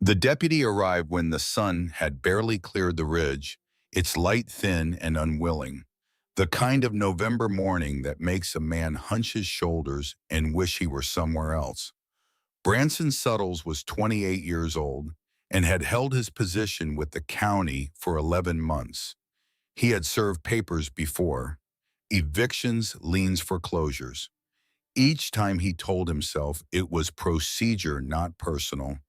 The deputy arrived when the sun had barely cleared the ridge, its light thin and unwilling, the kind of November morning that makes a man hunch his shoulders and wish he were somewhere else. Branson Suttles was 28 years old and had held his position with the county for 11 months. He had served papers before, evictions, liens, foreclosures. Each time he told himself it was procedure, not personal.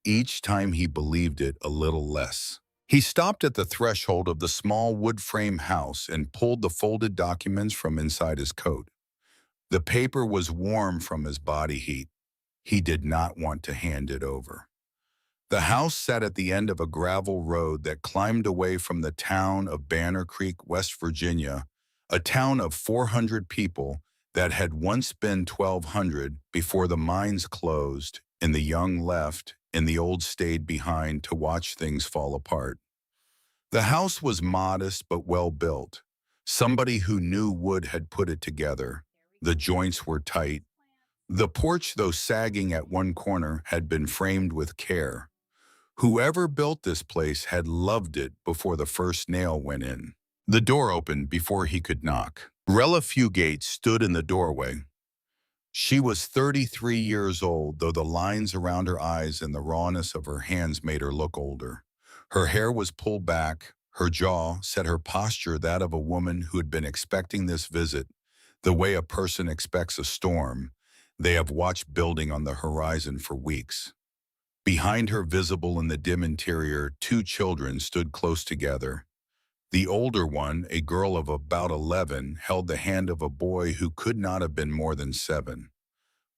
Each time he believed it a little less. He stopped at the threshold of the small wood frame house and pulled the folded documents from inside his coat. The paper was warm from his body heat. He did not want to hand it over. The house sat at the end of a gravel road that climbed away from the town of Banner Creek, West Virginia, a town of 400 people that had once been 1,200 before the mines closed and the young left and the old stayed behind to watch things fall apart. The house was modest but well built. Somebody who knew wood had put it together. The joints were tight. The porch, though sagging at one corner, had been framed with care. Whoever built this place had loved it before the first nail went in. The door opened before he could knock. Rella Fugate stood in the doorway. She was 33 years old, though the lines around her eyes and the rawness of her hands made her look older. Her hair was pulled back. Her jaw set her posture that of a woman who had been expecting this visit, the way a person expects a storm. They have watched building on the horizon for weeks. Behind her, visible in the dim interior, two children stood close together. The older one, a girl of about 11, held the hand of a boy who could not have been more than 7.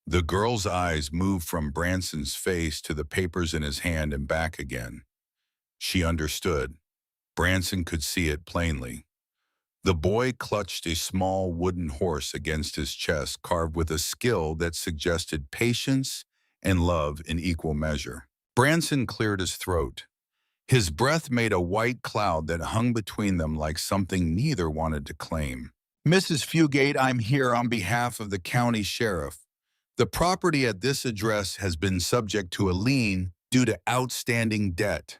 The girl's eyes moved from Branson's face to the papers in his hand and back again. She understood. Branson could see it plainly. The boy clutched a small wooden horse against his chest, carved with a skill that suggested patience and love in equal measure. Branson cleared his throat. His breath made a white cloud that hung between them like something neither wanted to claim. "Mrs. Fugate, I'm here on behalf of the county sheriff. The property at this address has been subject to a lien due to outstanding debt.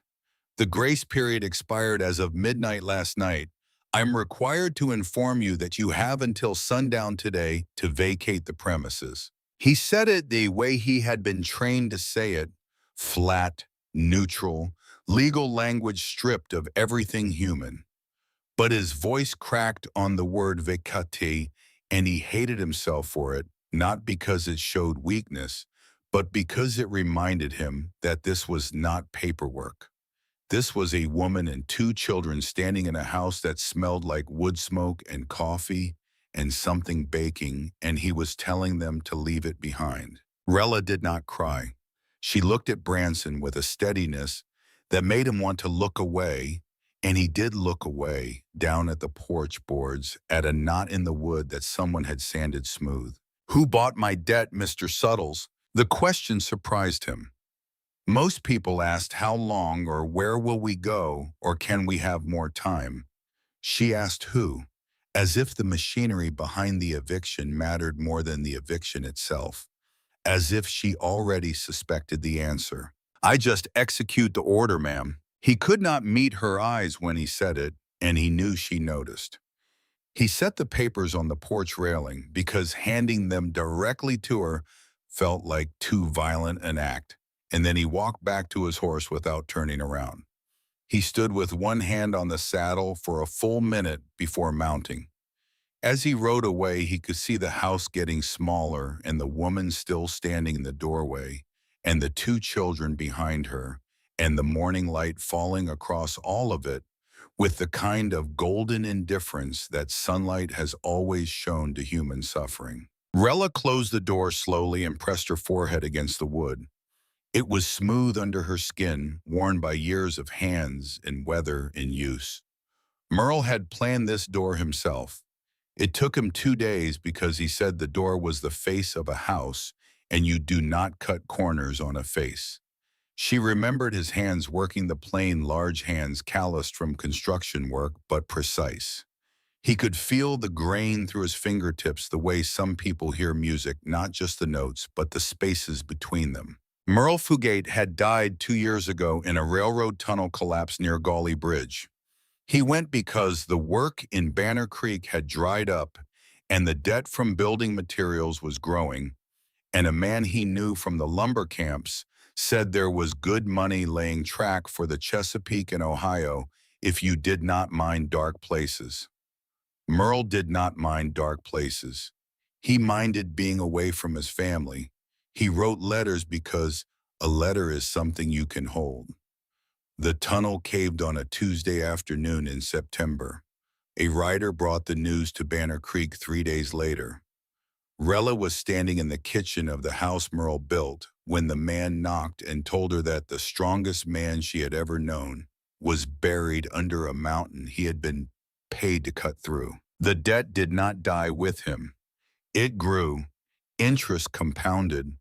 The grace period expired as of midnight last night. I'm required to inform you that you have until sundown today to vacate the premises." He said it the way he had been trained to say it, flat, neutral, legal language stripped of everything human. But his voice cracked on the word vacate, and he hated himself for it, not because it showed weakness, but because it reminded him that this was not paperwork. This was a woman and two children standing in a house that smelled like wood smoke and coffee and something baking, and he was telling them to leave it behind. Rella did not cry. She looked at Branson with a steadiness that made him want to look away, and he did look away, down at the porch boards, at a knot in the wood that someone had sanded smooth. "Who bought my debt, Mr. Suttles?" The question surprised him. Most people asked how long or where will we go or can we have more time. She asked who, as if the machinery behind the eviction mattered more than the eviction itself, as if she already suspected the answer. "I just execute the order, ma'am." He could not meet her eyes when he said it, and he knew she noticed. He set the papers on the porch railing because handing them directly to her felt like too violent an act, and then he walked back to his horse without turning around. He stood with one hand on the saddle for a full minute before mounting. As he rode away, he could see the house getting smaller and the woman still standing in the doorway, and the two children behind her, and the morning light falling across all of it with the kind of golden indifference that sunlight has always shown to human suffering. Rella closed the door slowly and pressed her forehead against the wood. It was smooth under her skin, worn by years of hands and weather and use. Merle had planned this door himself. It took him 2 days because he said the door was the face of a house, and you do not cut corners on a face. She remembered his hands working, the plain, large hands calloused from construction work, but precise. He could feel the grain through his fingertips the way some people hear music, not just the notes, but the spaces between them. Merle Fugate had died 2 years ago in a railroad tunnel collapse near Gauley Bridge. He went because the work in Banner Creek had dried up and the debt from building materials was growing, and a man he knew from the lumber camps said there was good money laying track for the Chesapeake and Ohio if you did not mind dark places. Merle did not mind dark places. He minded being away from his family. He wrote letters because a letter is something you can hold. The tunnel caved on a Tuesday afternoon in September. A rider brought the news to Banner Creek 3 days later. Rella was standing in the kitchen of the house Merle built when the man knocked and told her that the strongest man she had ever known was buried under a mountain he had been paid to cut through. The debt did not die with him. It grew. Interest compounded.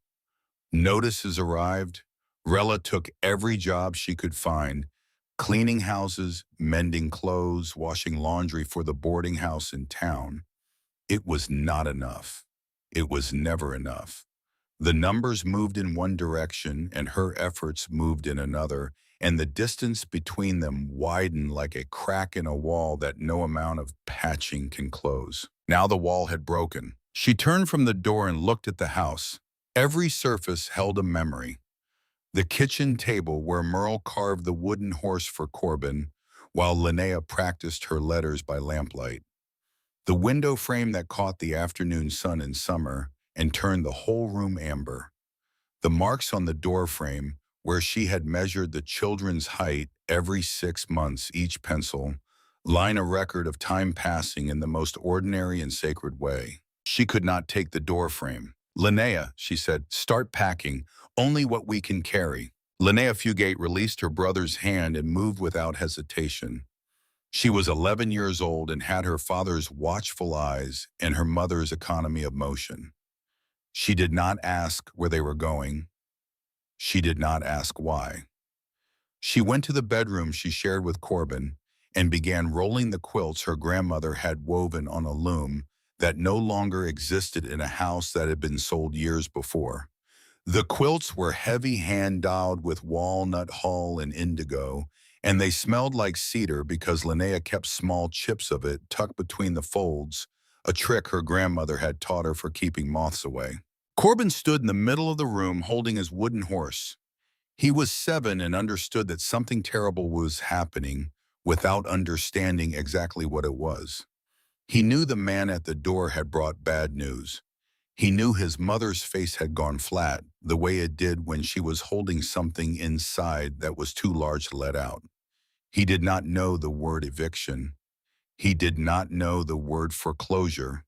Notices arrived. Rella took every job she could find, cleaning houses, mending clothes, washing laundry for the boarding house in town. It was not enough. It was never enough. The numbers moved in one direction and her efforts moved in another, and the distance between them widened like a crack in a wall that no amount of patching can close. Now the wall had broken. She turned from the door and looked at the house. Every surface held a memory. The kitchen table where Merle carved the wooden horse for Corbin, while Linnea practiced her letters by lamplight. The window frame that caught the afternoon sun in summer and turned the whole room amber. The marks on the door frame, where she had measured the children's height every 6 months, each pencil, line a record of time passing in the most ordinary and sacred way. She could not take the door frame. "Linnea," she said, "start packing. Only what we can carry." Linnea Fugate released her brother's hand and moved without hesitation. She was 11 years old and had her father's watchful eyes and her mother's economy of motion. She did not ask where they were going. She did not ask why. She went to the bedroom she shared with Corbin and began rolling the quilts her grandmother had woven on a loom that no longer existed in a house that had been sold years before. The quilts were heavy hand-dyed with walnut hull and indigo, and they smelled like cedar because Linnea kept small chips of it tucked between the folds, a trick her grandmother had taught her for keeping moths away. Corbin stood in the middle of the room holding his wooden horse. He was 7 and understood that something terrible was happening without understanding exactly what it was. He knew the man at the door had brought bad news. He knew his mother's face had gone flat, the way it did when she was holding something inside that was too large to let out. He did not know the word eviction. He did not know the word foreclosure.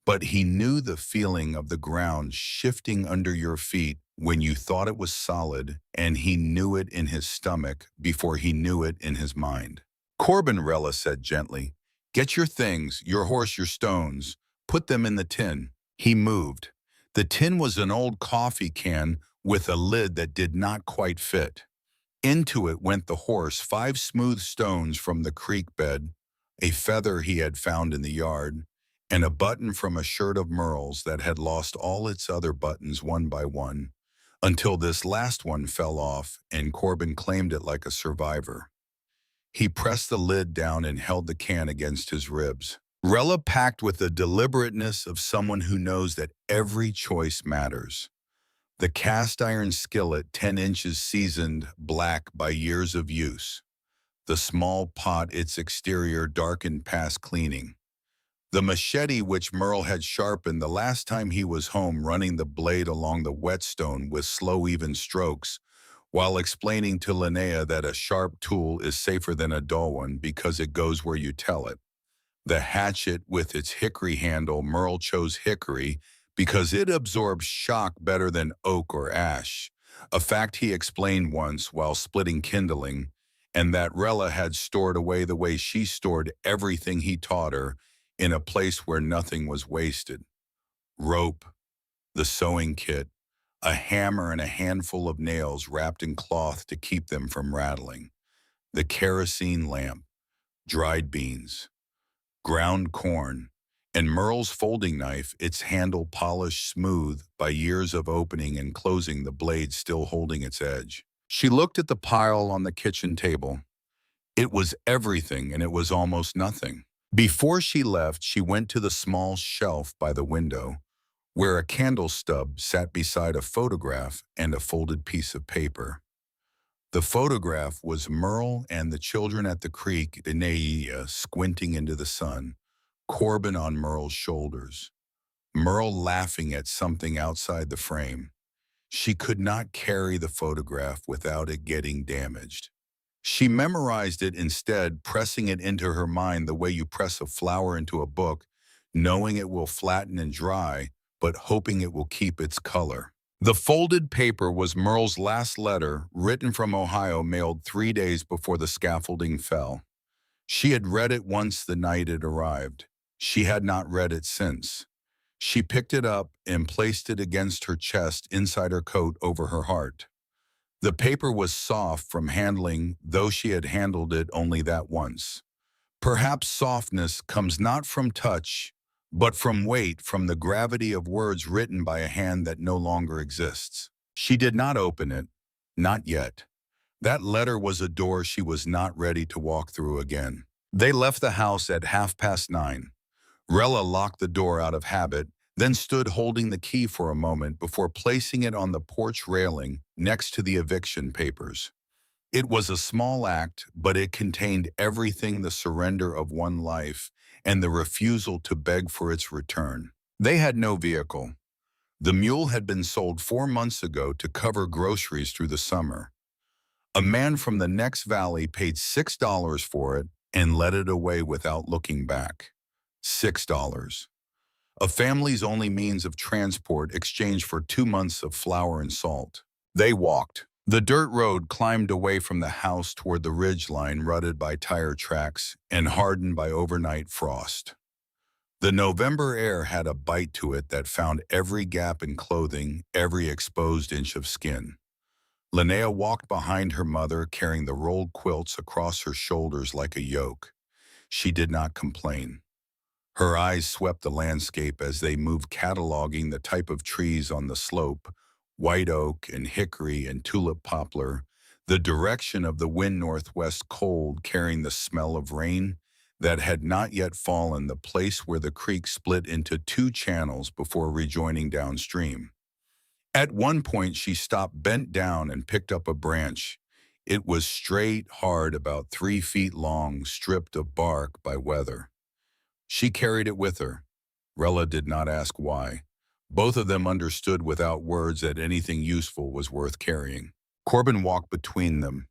But he knew the feeling of the ground shifting under your feet when you thought it was solid, and he knew it in his stomach before he knew it in his mind. "Corbin," Rella said gently, "get your things, your horse, your stones. Put them in the tin." He moved. The tin was an old coffee can with a lid that did not quite fit. Into it went the horse, 5 smooth stones from the creek bed, a feather he had found in the yard, and a button from a shirt of Merle's that had lost all its other buttons one by one, until this last one fell off and Corbin claimed it like a survivor. He pressed the lid down and held the can against his ribs. Rella packed with the deliberateness of someone who knows that every choice matters. The cast iron skillet, 10 inches seasoned black by years of use. The small pot, its exterior darkened past cleaning. The machete which Merle had sharpened the last time he was home, running the blade along the whetstone with slow, even strokes, while explaining to Linnea that a sharp tool is safer than a dull one because it goes where you tell it. The hatchet with its hickory handle, Merle chose hickory because it absorbs shock better than oak or ash, a fact he explained once while splitting kindling, and that Rella had stored away the way she stored everything he taught her, in a place where nothing was wasted. Rope, the sewing kit, a hammer and a handful of nails wrapped in cloth to keep them from rattling, the kerosene lamp, dried beans, ground corn, And Merle's folding knife, its handle polished smooth by years of opening and closing, the blade still holding its edge. She looked at the pile on the kitchen table. It was everything, and it was almost nothing. Before she left, she went to the small shelf by the window, where a candle stub sat beside a photograph and a folded piece of paper. The photograph was Merle and the children at the creek, Danaea squinting into the sun, Corbin on Merle's shoulders, Merle laughing at something outside the frame. She could not carry the photograph without it getting damaged. She memorized it instead, pressing it into her mind the way you press a flower into a book, knowing it will flatten and dry, but hoping it will keep its color. The folded paper was Merle's last letter, written from Ohio, mailed 3 days before the scaffolding fell. She had read it once the night it arrived. She had not read it since. She picked it up and placed it against her chest, inside her coat, over her heart. The paper was soft from handling, though she had handled it only that once. Perhaps softness comes not from touch, but from weight, from the gravity of words written by a hand that no longer exists. She did not open it, not yet. That letter was a door she was not ready to walk through again. They left the house at 9:30. Rella locked the door out of habit, then stood holding the key for a moment before placing it on the porch railing next to the eviction papers. It was a small act, but it contained everything: the surrender of one life and the refusal to beg for its return. They had no vehicle. The mule had been sold 4 months ago to cover groceries through the summer. A man from the next valley paid $6 for it and led it away without looking back. $6. A family's only means of transport exchanged for 2 months of flour and salt. They walked. The dirt road climbed away from the house toward the ridge line, rutted by tire tracks and hardened by overnight frost. The November air had a bite to it that found every gap in clothing, every exposed inch of skin. Linnea walked behind her mother, carrying the rolled quilts across her shoulders like a yoke. She did not complain. Her eyes swept the landscape as they moved, cataloging the type of trees on the slope: white oak and hickory and tulip poplar, the direction of the wind northwest, cold, carrying the smell of rain that had not yet fallen, the place where the creek split into 2 channels before rejoining downstream. At one point she stopped, bent down, and picked up a branch. It was straight, hard, about 3 feet long, stripped of bark by weather. She carried it with her. Rella did not ask why. Both of them understood without words that anything useful was worth carrying. Corbin walked between them,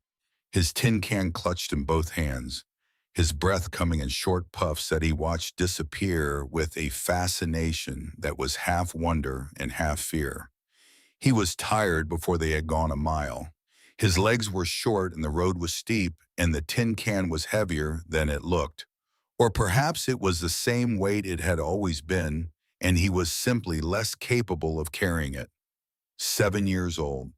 his tin can clutched in both hands, his breath coming in short puffs that he watched disappear with a fascination that was half wonder and half fear. He was tired before they had gone a mile. His legs were short and the road was steep, and the tin can was heavier than it looked. Or perhaps it was the same weight it had always been, and he was simply less capable of carrying it. 7 years old.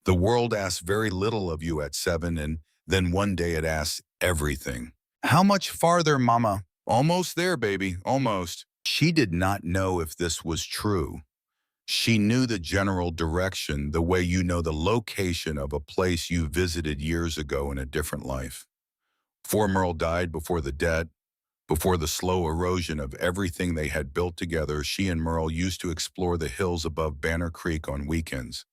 The world asked very little of you at 7, and then one day it asked everything. "How much farther, Mama?" "Almost there, baby, almost." She did not know if this was true. She knew the general direction, the way you know the location of a place you visited years ago in a different life. Before Merle died, before the debt, before the slow erosion of everything they had built together, she and Merle used to explore the hills above Banner Creek on weekends.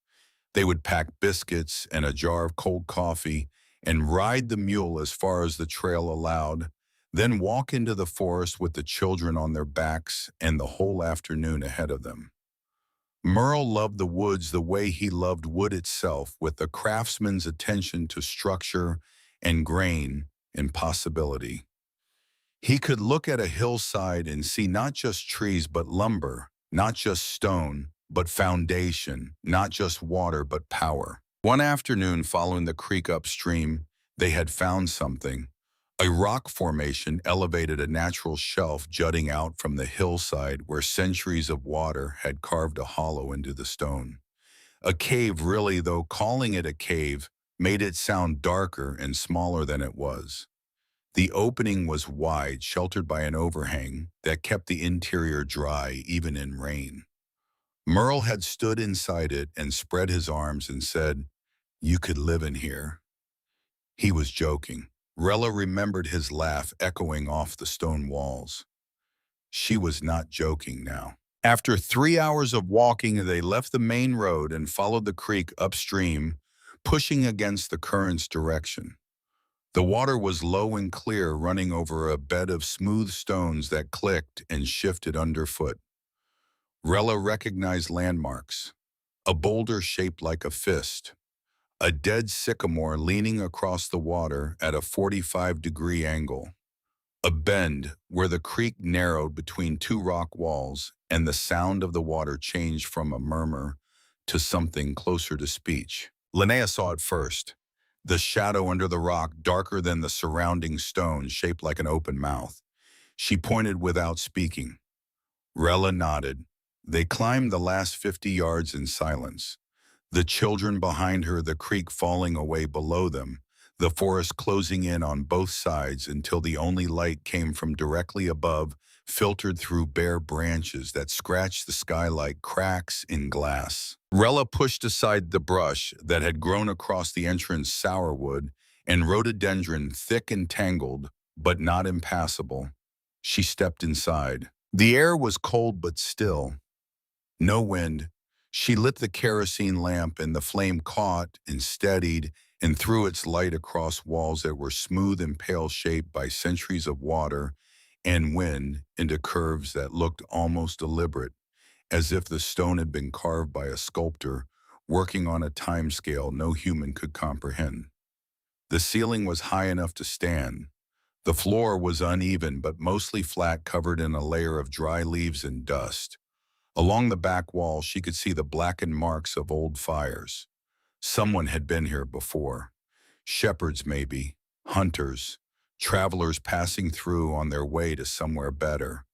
They would pack biscuits and a jar of cold coffee and ride the mule as far as the trail allowed, then walk into the forest with the children on their backs and the whole afternoon ahead of them. Merle loved the woods the way he loved wood itself, with the craftsman's attention to structure and grain and possibility. He could look at a hillside and see not just trees but lumber, not just stone but foundation, not just water but power. One afternoon, following the creek upstream, they had found something. A rock formation elevated a natural shelf jutting out from the hillside where centuries of water had carved a hollow into the stone. A cave, really, though calling it a cave made it sound darker and smaller than it was. The opening was wide, sheltered by an overhang that kept the interior dry even in rain. Merle had stood inside it and spread his arms and said, "You could live in here." He was joking. Rella remembered his laugh echoing off the stone walls. She was not joking now. After 3 hours of walking, they left the main road and followed the creek upstream, pushing against the current's direction. The water was low and clear, running over a bed of smooth stones that clicked and shifted underfoot. Rella recognized landmarks: a boulder shaped like a fist, a dead sycamore leaning across the water at a 45-degree angle, a bend where the creek narrowed between two rock walls and the sound of the water changed from a murmur to something closer to speech. Linnea saw it first. The shadow under the rock, darker than the surrounding stones, shaped like an open mouth. She pointed without speaking. Rella nodded. They climbed the last 50 yards in silence. The children behind her, the creek falling away below them, the forest closing in on both sides until the only light came from directly above, filtered through bare branches that scratched the sky like cracks in glass. Rella pushed aside the brush that had grown across the entrance sourwood and rhododendron thick and tangled, but not impassable. She stepped inside. The air was cold but still. No wind. She lit the kerosene lamp and the flame caught and steadied and threw its light across walls that were smooth and pale-shaped by centuries of water and wind into curves that looked almost deliberate, as if the stone had been carved by a sculptor working on a timescale no human could comprehend. The ceiling was high enough to stand. The floor was uneven but mostly flat, covered in a layer of dry leaves and dust. Along the back wall, she could see the blackened marks of old fires. Someone had been here before. Shepherds, maybe. Hunters. Travelers passing through on their way to somewhere better.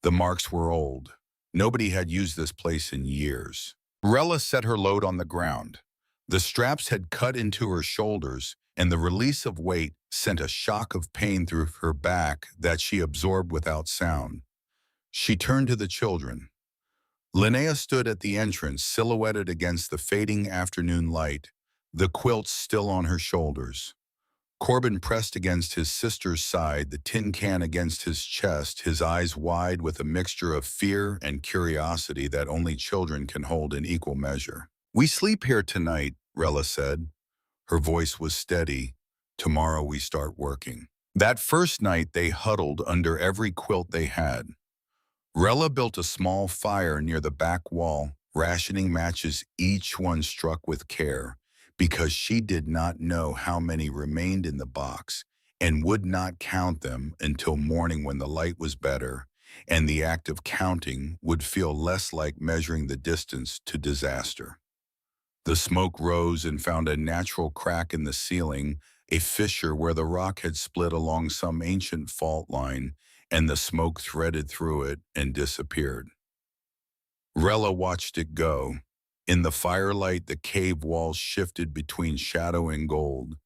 The marks were old. Nobody had used this place in years. Rella set her load on the ground. The straps had cut into her shoulders, and the release of weight sent a shock of pain through her back that she absorbed without sound. She turned to the children. Linnea stood at the entrance, silhouetted against the fading afternoon light, the quilts still on her shoulders. Corbin pressed against his sister's side, the tin can against his chest, his eyes wide with a mixture of fear and curiosity that only children can hold in equal measure. "We sleep here tonight," Rella said. Her voice was steady. "Tomorrow we start working." That first night they huddled under every quilt they had. Rella built a small fire near the back wall, rationing matches, each one struck with care, because she did not know how many remained in the box and would not count them until morning when the light was better, and the act of counting would feel less like measuring the distance to disaster. The smoke rose and found a natural crack in the ceiling, a fissure where the rock had split along some ancient fault line, and the smoke threaded through it and disappeared. Rella watched it go. In the firelight, the cave walls shifted between shadow and gold,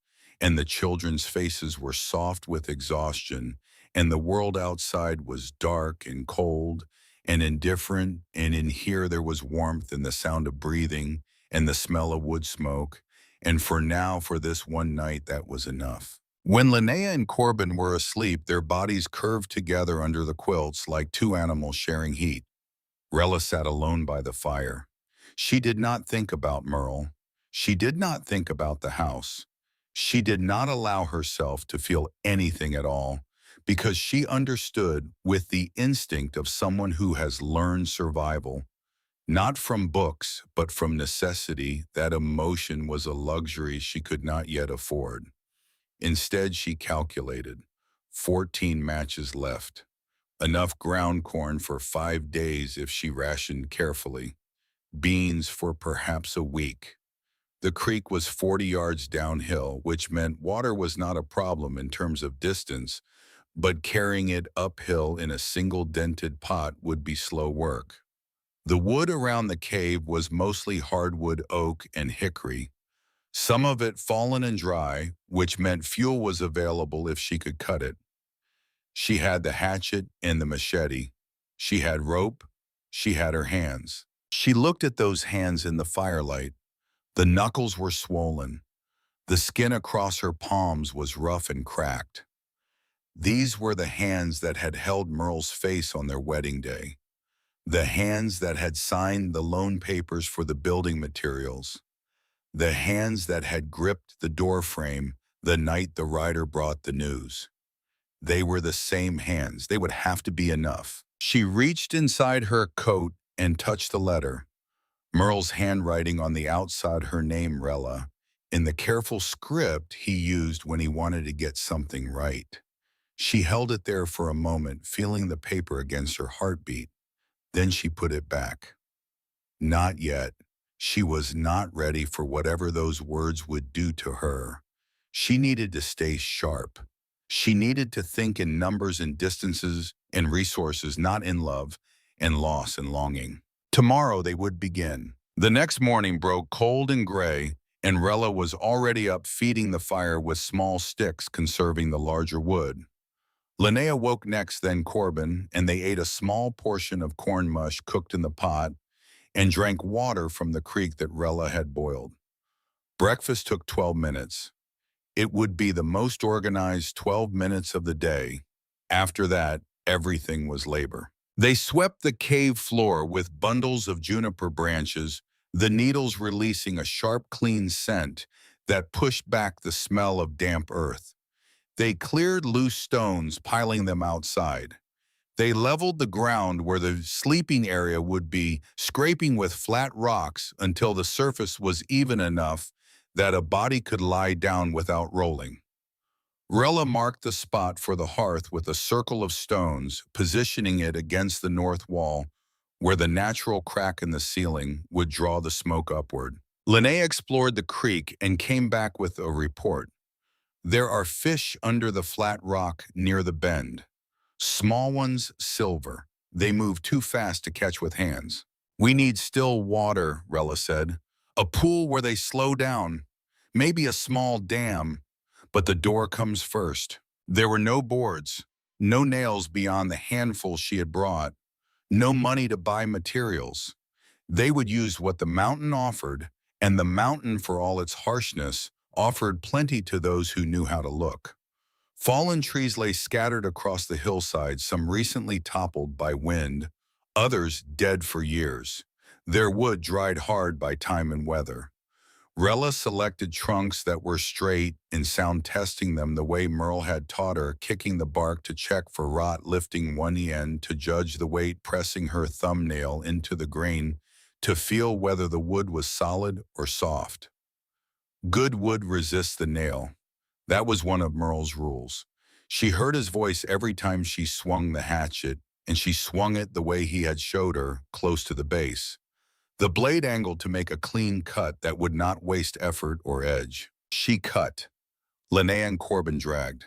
and the children's faces were soft with exhaustion, and the world outside was dark and cold and indifferent, and in here there was warmth and the sound of breathing and the smell of wood smoke, and for this one night, that was enough. When Linnea and Corbin were asleep, their bodies curved together under the quilts like two animals sharing heat. Rella sat alone by the fire. She did not think about Merle. She did not think about the house. She did not allow herself to feel anything at all, because she understood with the instinct of someone who has learned survival, not from books, but from necessity, that emotion was a luxury she could not yet afford. Instead, she calculated. 14 matches left. Enough ground corn for 5 days if she rationed carefully. Beans for perhaps a week. The creek was 40 yards downhill, which meant water was not a problem in terms of distance, but carrying it uphill in a single dented pot would be slow work. The wood around the cave was mostly hardwood, oak, and hickory. some of it fallen and dry, which meant fuel was available if she could cut it. She had the hatchet and the machete. She had rope. She had her hands. She looked at those hands in the firelight. The knuckles were swollen. The skin across her palms was rough and cracked. These were the hands that had held Merle's face on their wedding day. The hands that had signed the loan papers for the building materials. The hands that had gripped the doorframe the night the writer brought the news. They were the same hands. They would have to be enough. She reached inside her coat and touched the letter. Merle's handwriting on the outside, her name, Rella, in the careful script he used when he wanted to get something right. She held it there for a moment, feeling the paper against her heartbeat. Then she put it back. Not yet. She was not ready for whatever those words would do to her. She needed to stay sharp. She needed to think in numbers and distances and resources, not in love and loss and longing. Tomorrow they would begin. The next morning broke cold and gray, and Rella was already up feeding the fire with small sticks, conserving the larger wood. Linnea woke next, then Corbin, and they ate a small portion of corn mush cooked in the pot and drank water from the creek that Rella had boiled. Breakfast took 12 minutes. It would be the most organized 12 minutes of the day. After that, everything was labor. They swept the cave floor with bundles of juniper branches, the needles releasing a sharp, clean scent that pushed back the smell of damp earth. They cleared loose stones, piling them outside. They leveled the ground where the sleeping area would be, scraping with flat rocks until the surface was even enough that a body could lie down without rolling. Rella marked the spot for the hearth with a circle of stones, positioning it against the north wall, where the natural crack in the ceiling would draw the smoke upward. Linnea explored the creek and came back with a report. There are fish under the flat rock near the bend. Small ones, silver. They move too fast to catch with hands. We need still water, Rella said. A pool where they slow down. Maybe a small dam. But the door comes first. There were no boards, no nails beyond the handful she had brought, no money to buy materials. They would use what the mountain offered, and the mountain, for all its harshness, offered plenty to those who knew how to look. Fallen trees lay scattered across the hillside, some recently toppled by wind, others dead for years, their wood dried hard by time and weather. Rella selected trunks that were straight and sound, testing them the way Merle had taught her, kicking the bark to check for rot, lifting one end to judge the weight, pressing her thumbnail into the grain to feel whether the wood was solid or soft. Good wood resists the nail. That was one of Merle's rules. She heard his voice every time she swung the hatchet, and she swung it the way he had showed her, close to the base. The blade angled to make a clean cut that would not waste effort or edge. She cut. Linnea and Corbin dragged.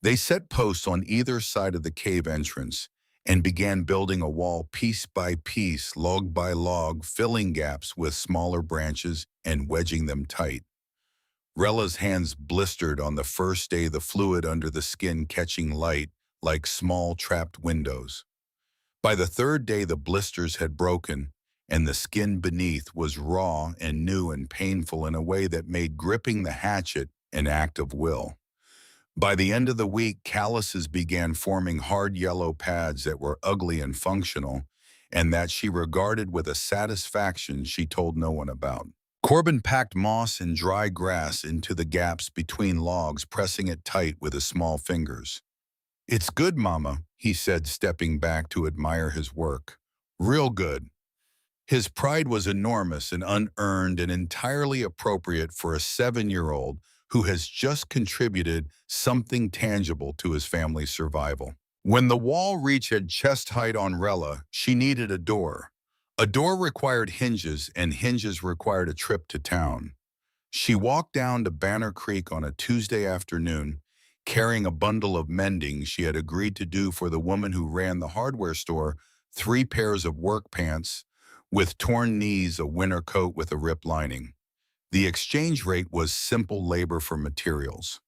They set posts on either side of the cave entrance and began building a wall piece by piece, log by log, filling gaps with smaller branches and wedging them tight. Rella's hands blistered on the first day, the fluid under the skin catching light like small trapped windows. By the third day, the blisters had broken, and the skin beneath was raw and new and painful in a way that made gripping the hatchet an act of will. By the end of the week, calluses began forming hard yellow pads that were ugly and functional, and that she regarded with a satisfaction she told no one about. Corbin packed moss and dry grass into the gaps between logs, pressing it tight with his small fingers. "It's good, Mama," he said, stepping back to admire his work. "Real good." His pride was enormous and unearned and entirely appropriate for a 7-year-old who has just contributed something tangible to his family's survival. When the wall reached chest height on Rella, she needed a door. A door required hinges, and hinges required a trip to town. She walked down to Banner Creek on a Tuesday afternoon, carrying a bundle of mending she had agreed to do for the woman who ran the hardware store, 3 pairs of work pants, with torn knees, a winter coat with a ripped lining. The exchange rate was simple labor for materials.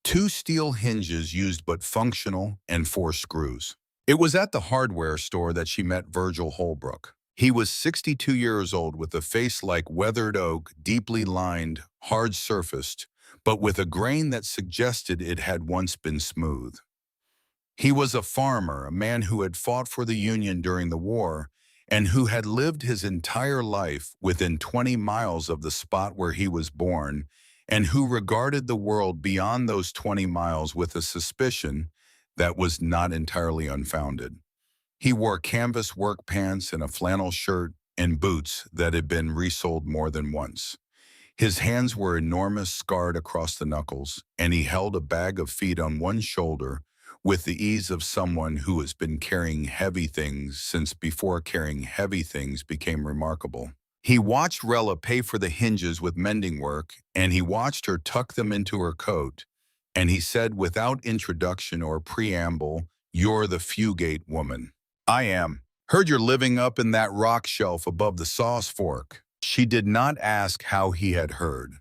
Two steel hinges used but functional and four screws. It was at the hardware store that she met Virgil Holbrook. He was 62 years old with a face like weathered oak, deeply lined, hard-surfaced, but with a grain that suggested it had once been smooth. He was a farmer, a man who had fought for the Union during the war, and who had lived his entire life within 20 miles of the spot where he was born, and who regarded the world beyond those 20 miles with a suspicion that was not entirely unfounded. He wore canvas work pants and a flannel shirt and boots that had been resoled more than once. His hands were enormous, scarred across the knuckles, and he held a bag of feed on one shoulder with the ease of someone who has been carrying heavy things since before carrying heavy things became remarkable. He watched Rella pay for the hinges with mending work, and he watched her tuck them into her coat, and he said without introduction or preamble, "You're the Fugate woman." "I am. Heard you're living up in that rock shelf above the sauce fork." She did not ask how he had heard.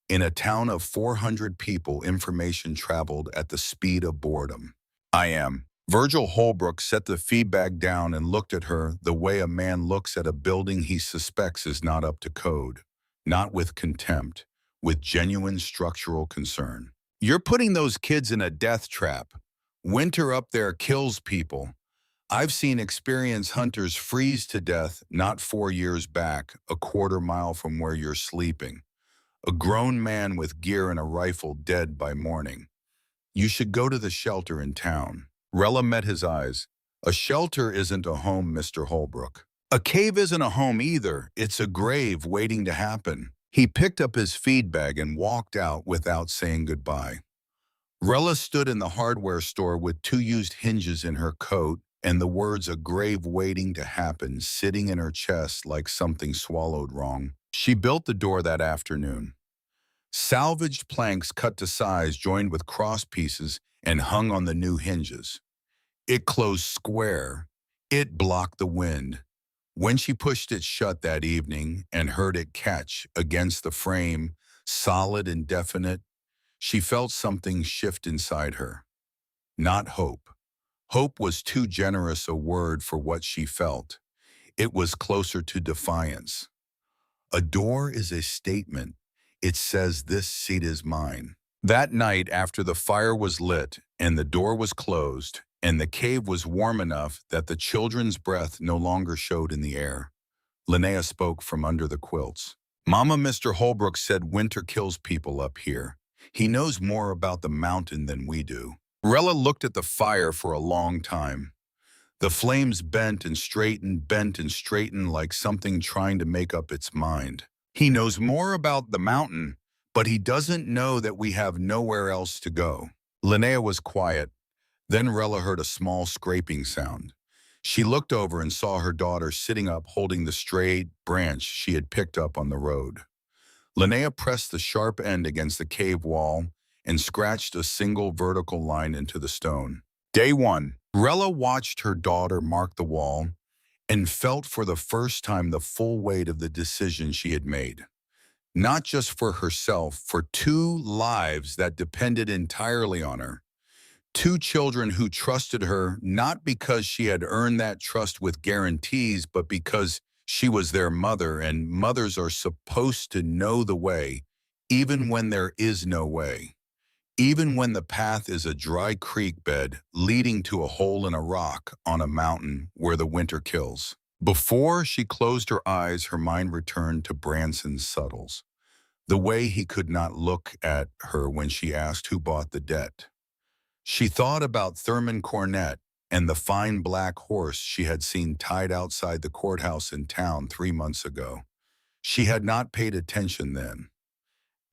In a town of 400 people, information traveled at the speed of boredom. "I am." Virgil Holbrook set the feedback down and looked at her the way a man looks at a building he suspects is not up to code. Not with contempt, with genuine structural concern. "You're putting those kids in a death trap. Winter up there kills people. I've seen experienced hunters freeze to death not 4 years back, a quarter-mile from where you're sleeping. A grown man with gear and a rifle dead by morning. You should go to the shelter in town." Rella met his eyes. "A shelter isn't a home, Mr. Holbrook. A cave isn't a home either. It's a grave waiting to happen." He picked up his feed bag and walked out without saying goodbye. Rella stood in the hardware store with two used hinges in her coat and the words "a grave waiting to happen" sitting in her chest like something swallowed wrong. She built the door that afternoon. Salvaged planks cut to size joined with cross pieces and hung on the new hinges. It closed square. It blocked the wind. When she pushed it shut that evening and heard it catch against the frame, solid and definite, she felt something shift inside her. Not hope. Hope was too generous a word for what she felt. It was closer to defiance. A door is a statement. It says, "This seat is mine." That night, after the fire was lit and the door was closed and the cave was warm enough that the children's breath no longer showed in the air, Linnea spoke from under the quilts. "Mama, Mr. Holbrook said winter kills people up here. He knows more about the mountain than we do." Rella looked at the fire for a long time. The flames bent and straightened like something trying to make up its mind. "He knows more about the mountain, but he doesn't know that we have nowhere else to go." Linnea was quiet. Then Rella heard a small scraping sound. She looked over and saw her daughter sitting up holding the straight branch she had picked up on the road. Linnea pressed the sharp end against the cave wall and scratched a single vertical line into the stone. Day 1. Rella watched her daughter mark the wall and felt for the first time the full weight of the decision she had made. Not just for herself, for two lives that depended entirely on her. Two children who trusted her not because she had earned that trust with guarantees, but because she was their mother, and mothers are supposed to know the way, even when there is no way. Even when the path is a dry creek bed leading to a hole in a rock on a mountain where the winter kills. Before she closed her eyes, her mind returned to Branson's subtles. The way he could not look at her when she asked who bought the debt. She thought about Thurman Cornett and the fine black horse she had seen tied outside the courthouse in town 3 months ago. She had not paid attention then.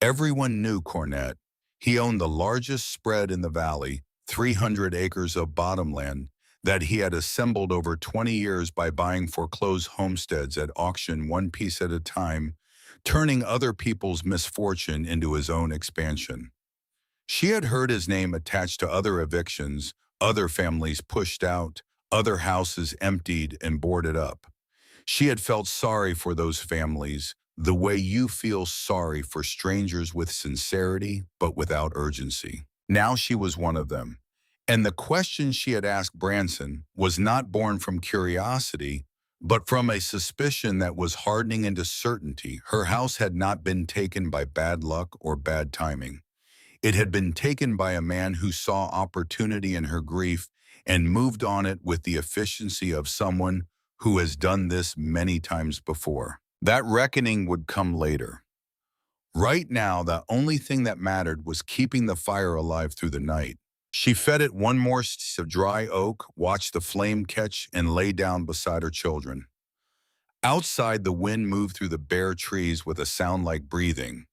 Everyone knew Cornett. He owned the largest spread in the valley, 300 acres of bottomland, that he had assembled over 20 years by buying foreclosed homesteads at auction one piece at a time, turning other people's misfortune into his own expansion. She had heard his name attached to other evictions, other families pushed out, other houses emptied and boarded up. She had felt sorry for those families, The way you feel sorry for strangers with sincerity, but without urgency. Now she was one of them. And the question she had asked Branson was not born from curiosity, but from a suspicion that was hardening into certainty. Her house had not been taken by bad luck or bad timing. It had been taken by a man who saw opportunity in her grief and moved on it with the efficiency of someone who has done this many times before. That reckoning would come later. Right now, the only thing that mattered was keeping the fire alive through the night. She fed it one more stick of dry oak, watched the flame catch, and lay down beside her children. Outside, the wind moved through the bare trees with a sound like breathing.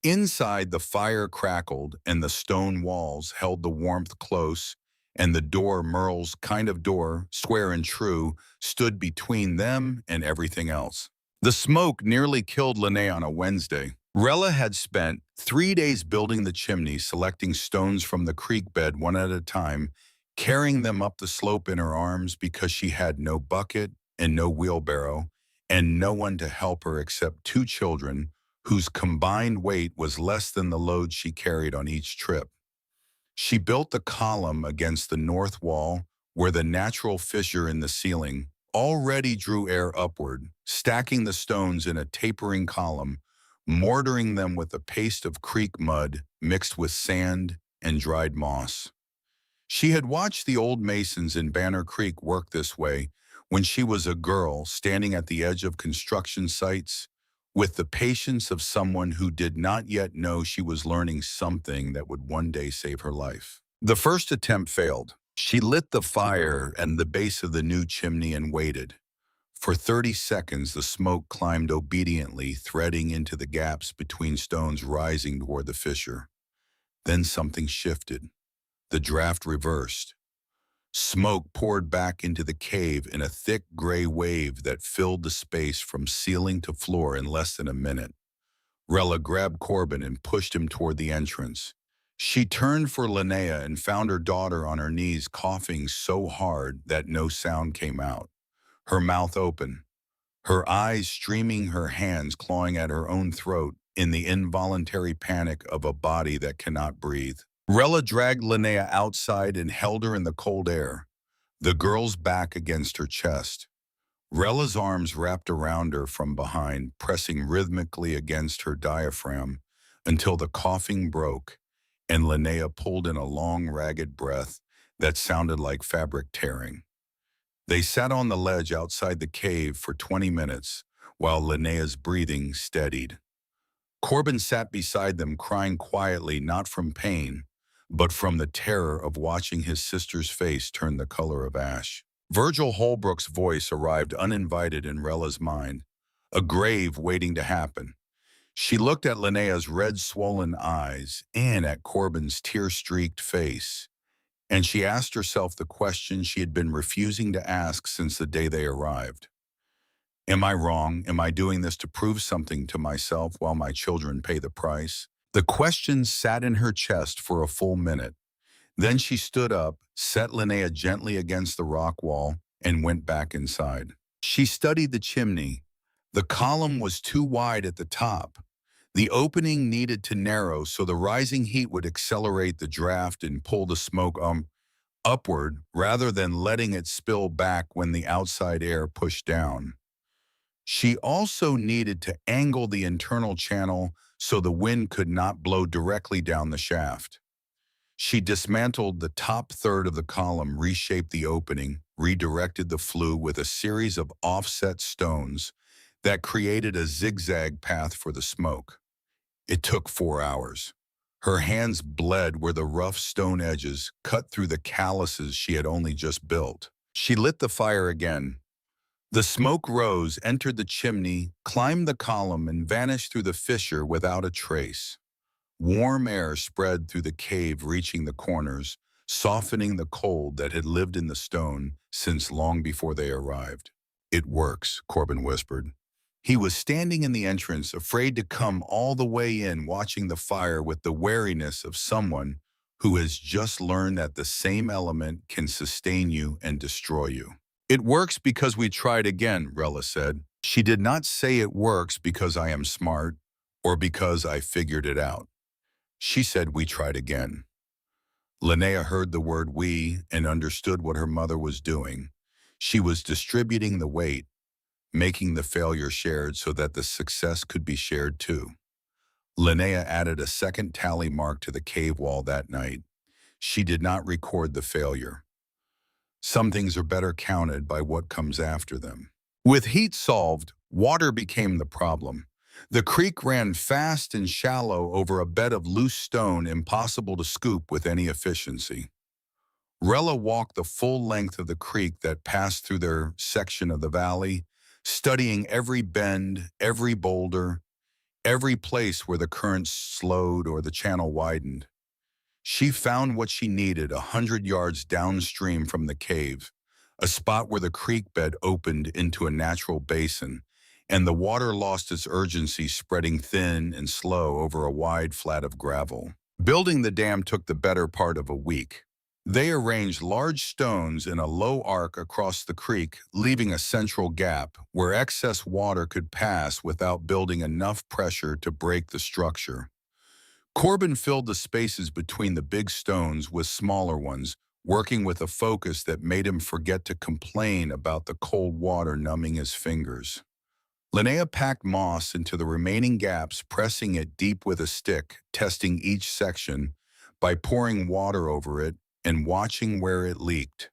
Inside, the fire crackled, and the stone walls held the warmth close, and the door, Merle's kind of door, square and true, stood between them and everything else. The smoke nearly killed Linnea on a Wednesday. Rella had spent 3 days building the chimney, selecting stones from the creek bed one at a time, carrying them up the slope in her arms because she had no bucket and no wheelbarrow, and no one to help her except 2 children whose combined weight was less than the load she carried on each trip. She built the column against the north wall where the natural fissure in the ceiling already drew air upward, stacking the stones in a tapering column, mortaring them with a paste of creek mud mixed with sand and dried moss. She had watched the old masons in Banner Creek work this way when she was a girl standing at the edge of construction sites with the patience of someone who did not yet know she was learning something that would one day save her life. The first attempt failed. She lit the fire at the base of the new chimney and waited. For 30 seconds, the smoke climbed obediently, threading into the gaps between stones rising toward the fissure. Then something shifted. The draft reversed. Smoke poured back into the cave in a thick gray wave that filled the space from ceiling to floor in less than a minute. Rella grabbed Corbin and pushed him toward the entrance. She turned for Linnea and found her daughter on her knees coughing so hard that no sound came out. Her mouth open, her eyes streaming, her hands clawing at her own throat in the involuntary panic of a body that cannot breathe. Rella dragged Linnea outside and held her in the cold air, the girl's back against her chest. Rella's arms wrapped around her from behind, pressing rhythmically against her diaphragm until the coughing broke, and Linnea pulled in a long, ragged breath that sounded like fabric tearing. They sat on the ledge outside the cave for 20 minutes while Linnea's breathing steadied. Corbin sat beside them, crying quietly, not from pain, but from the terror of watching his sister's face turn the color of ash. Virgil Holbrook's voice arrived uninvited in Rella's mind, a grave waiting to happen. She looked at Linnea's red, swollen eyes and at Corbin's tear-streaked face, and she asked herself the question she had been refusing to ask since the day they arrived. Am I wrong? Am I doing this to prove something to myself while my children pay the price? The question sat in her chest for a full minute. Then she stood up, set Linnea gently against the rock wall, and went back inside. She studied the chimney. The column was too wide at the top. The opening needed to narrow so the rising heat would accelerate the draft and pull the smoke upward rather than letting it spill back when the outside air pushed down. She also needed to angle the internal channel so the wind could not blow directly down the shaft. She dismantled the top third of the column, reshaped the opening, redirected the flue with a series of offset stones that created a zigzag path for the smoke. It took 4 hours. Her hands bled where the rough stone edges cut through the calluses she had only just built. She lit the fire again. The smoke rose, entered the chimney, climbed the column, and vanished through the fissure without a trace. Warm air spread through the cave, reaching the corners, softening the cold that had lived in the stone since long before they arrived. It works, Corbin whispered. He was standing in the entrance, afraid to come all the way in, watching the fire with the wariness of someone who has just learned that the same element can sustain you and destroy you. It works because we tried again, Rella said. She did not say it works because I am smart or because I figured it out. She said we tried again. Linnea heard the word we and understood what her mother was doing. She was distributing the weight, making the failure shared so that the success could be shared too. Linnea added a second tally mark to the cave wall that night. She did not record the failure. Some things are better counted by what comes after them. With heat solved, water became the problem. The creek ran fast and shallow over a bed of loose stone impossible to scoop with any efficiency. Rella walked the full length of the creek that passed through their section of the valley, studying every bend, every boulder, every place where the current slowed or the channel widened. She found what she needed 100 yards downstream from the cave, a spot where the creek bed opened into a natural basin, and the water lost its urgency, spreading thin and slow over a wide flat of gravel. Building the dam took the better part of a week. They arranged large stones in a low arc across the creek, leaving a central gap where excess water could pass without building enough pressure to break the structure. Corbin filled the spaces between the big stones with smaller ones, working with a focus that made him forget to complain about the cold water numbing his fingers. Linnea packed moss into the remaining gaps, pressing it deep with a stick, testing each section by pouring water over it and watching where it leaked.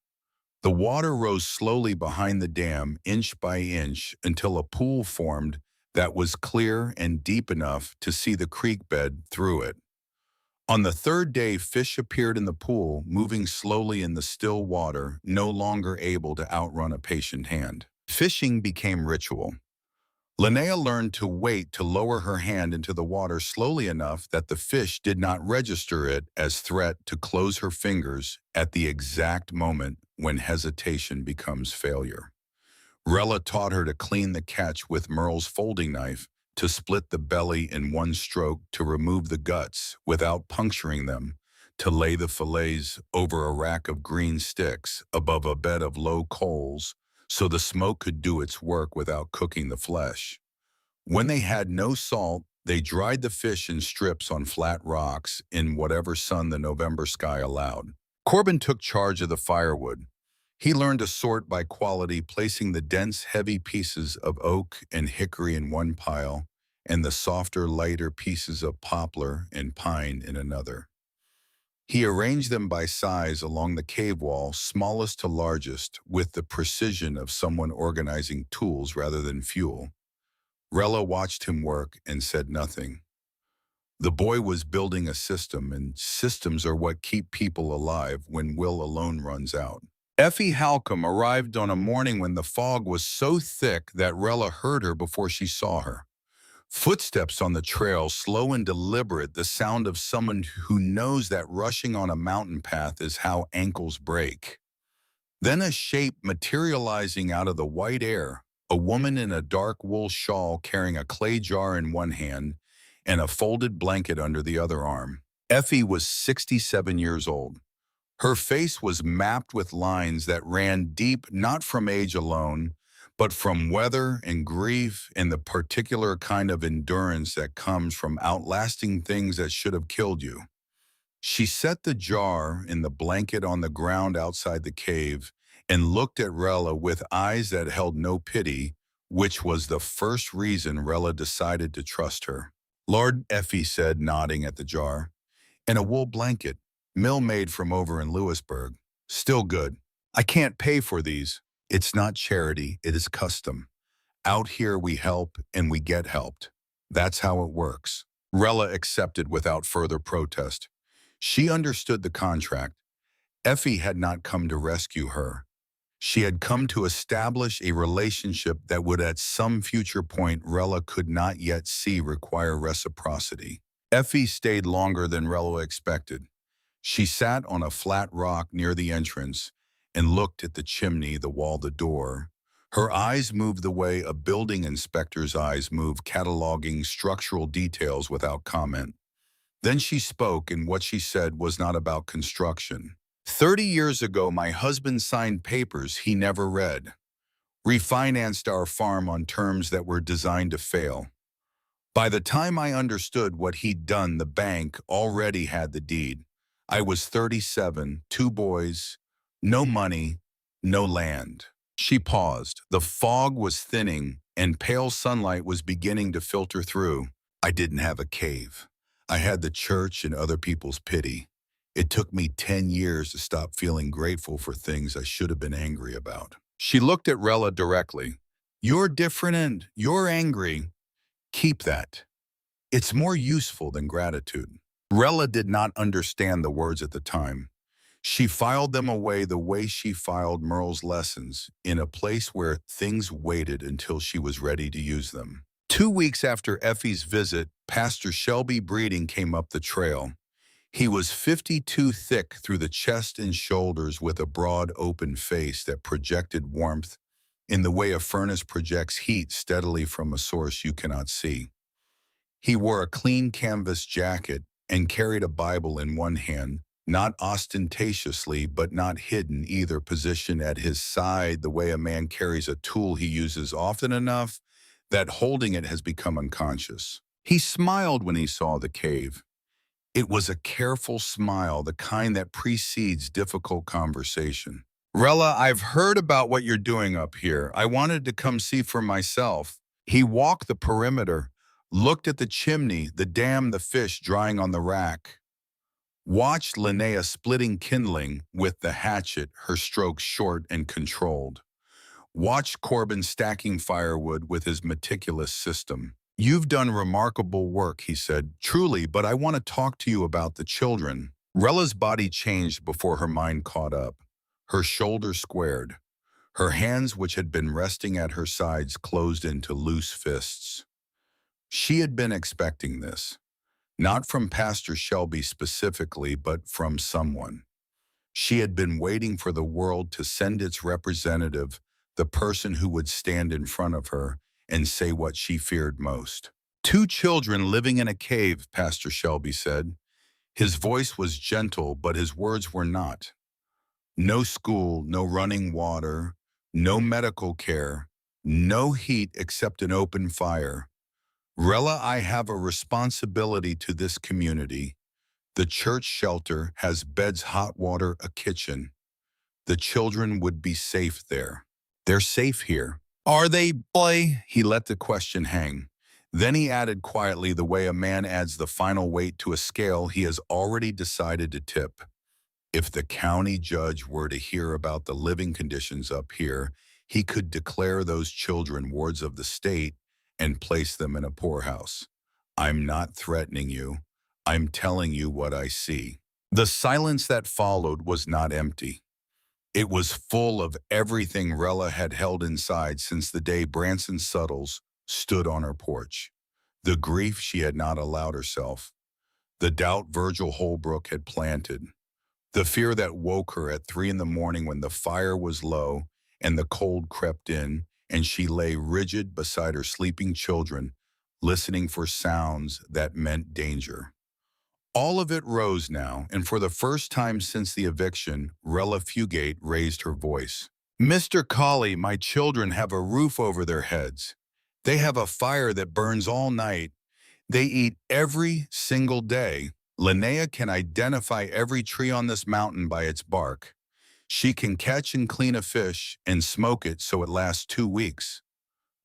The water rose slowly behind the dam, inch by inch, until a pool formed that was clear and deep enough to see the creek bed through it. On the third day, fish appeared in the pool, moving slowly in the still water, no longer able to outrun a patient hand. Fishing became ritual. Linnea learned to wait to lower her hand into the water slowly enough that the fish did not register it as threat to close her fingers at the exact moment when hesitation becomes failure. Rella taught her to clean the catch with Merle's folding knife, to split the belly in one stroke to remove the guts without puncturing them, to lay the fillets over a rack of green sticks above a bed of low coals so the smoke could do its work without cooking the flesh. When they had no salt, they dried the fish in strips on flat rocks in whatever sun the November sky allowed. Corbin took charge of the firewood. He learned to sort by quality, placing the dense, heavy pieces of oak and hickory in one pile, and the softer, lighter pieces of poplar and pine in another. He arranged them by size along the cave wall, smallest to largest, with the precision of someone organizing tools rather than fuel. Rella watched him work and said nothing. The boy was building a system, and systems are what keep people alive when will alone runs out. Effie Halcombe arrived on a morning when the fog was so thick that Rella heard her before she saw her. Footsteps on the trail, slow and deliberate, the sound of someone who knows that rushing on a mountain path is how ankles break. Then a shape materializing out of the white air, a woman in a dark wool shawl carrying a clay jar in one hand and a folded blanket under the other arm. Effie was 67 years old. Her face was mapped with lines that ran deep not from age alone, but from weather and grief and the particular kind of endurance that comes from outlasting things that should have killed you. She set the jar and the blanket on the ground outside the cave and looked at Rella with eyes that held no pity, which was the first reason Rella decided to trust her. Lord, Effie said, nodding at the jar, and a wool blanket, mill-made from over in Lewisburg. Still good. I can't pay for these. It's not charity, it is custom. Out here we help and we get helped. That's how it works. Rella accepted without further protest. She understood the contract. Effie had not come to rescue her. She had come to establish a relationship that would at some future point Rella could not yet see require reciprocity. Effie stayed longer than Rella expected. She sat on a flat rock near the entrance and looked at the chimney, the wall, the door. Her eyes moved the way a building inspector's eyes move, cataloging structural details without comment. Then she spoke, and what she said was not about construction. 30 years ago, my husband signed papers he never read. refinanced our farm on terms that were designed to fail. By the time I understood what he'd done, the bank already had the deed. I was 37, two boys, no money, no land. She paused. The fog was thinning, and pale sunlight was beginning to filter through. I didn't have a cave. I had the church and other people's pity. It took me 10 years to stop feeling grateful for things I should have been angry about. She looked at Rella directly. You're different and you're angry. Keep that. It's more useful than gratitude. Rella did not understand the words at the time. She filed them away the way she filed Merle's lessons, in a place where things waited until she was ready to use them. 2 weeks after Effie's visit, Pastor Shelby Breeding came up the trail. He was 52 thick through the chest and shoulders, with a broad open face that projected warmth in the way a furnace projects heat steadily from a source you cannot see. He wore a clean canvas jacket and carried a Bible in one hand, not ostentatiously but not hidden either, positioned at his side the way a man carries a tool he uses often enough that holding it has become unconscious. He smiled when he saw the cave. It was a careful smile, the kind that precedes difficult conversation. Rella, I've heard about what you're doing up here. I wanted to come see for myself. He walked the perimeter, looked at the chimney, the dam, the fish drying on the rack. Watched Linnea splitting kindling with the hatchet, her strokes short and controlled. Watched Corbin stacking firewood with his meticulous system. You've done remarkable work, he said, truly, but I want to talk to you about the children. Rella's body changed before her mind caught up. Her shoulders squared. Her hands, which had been resting at her sides, closed into loose fists. She had been expecting this, not from Pastor Shelby specifically, but from someone. She had been waiting for the world to send its representative, the person who would stand in front of her and say what she feared most. 2 children living in a cave, Pastor Shelby said. His voice was gentle, but his words were not. No school, no running water, no medical care, no heat except an open fire. Rella, I have a responsibility to this community. The church shelter has beds, hot water, a kitchen. The children would be safe there. They're safe here. Are they, boy? He let the question hang. Then he added quietly, the way a man adds the final weight to a scale he has already decided to tip. If the county judge were to hear about the living conditions up here, he could declare those children wards of the state and place them in a poorhouse. I'm not threatening you. I'm telling you what I see. The silence that followed was not empty. It was full of everything Rella had held inside since the day Branson Suttles stood on her porch. The grief she had not allowed herself. The doubt Virgil Holbrook had planted. The fear that woke her at 3 a.m. when the fire was low and the cold crept in, and she lay rigid beside her sleeping children, listening for sounds that meant danger. All of it rose now, and for the first time since the eviction, Rella Fugate raised her voice. Mr. Colley, my children have a roof over their heads. They have a fire that burns all night. They eat every single day. Linnea can identify every tree on this mountain by its bark. She can catch and clean a fish and smoke it so it lasts 2 weeks.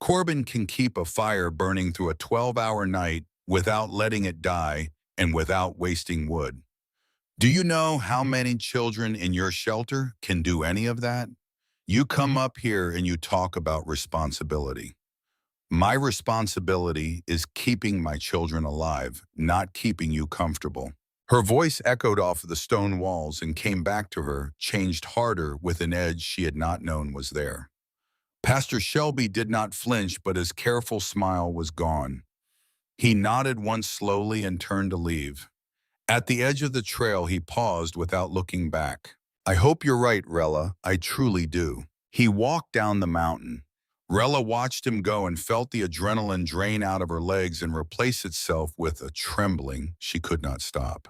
Corbin can keep a fire burning through a 12-hour night without letting it die and without wasting wood. Do you know how many children in your shelter can do any of that? You come up here and you talk about responsibility. My responsibility is keeping my children alive, not keeping you comfortable. Her voice echoed off the stone walls and came back to her, changed harder with an edge she had not known was there. Pastor Shelby did not flinch, but his careful smile was gone. He nodded once slowly and turned to leave. At the edge of the trail, he paused without looking back. I hope you're right, Rella. I truly do. He walked down the mountain. Rella watched him go and felt the adrenaline drain out of her legs and replace itself with a trembling she could not stop.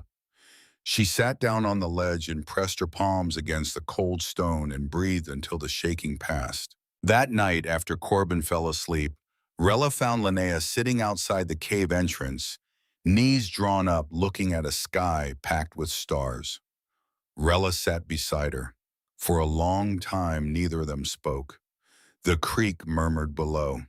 She sat down on the ledge and pressed her palms against the cold stone and breathed until the shaking passed. That night, after Corbin fell asleep, Rella found Linnea sitting outside the cave entrance, knees drawn up looking at a sky packed with stars. Rella sat beside her. For a long time, neither of them spoke. The creek murmured below.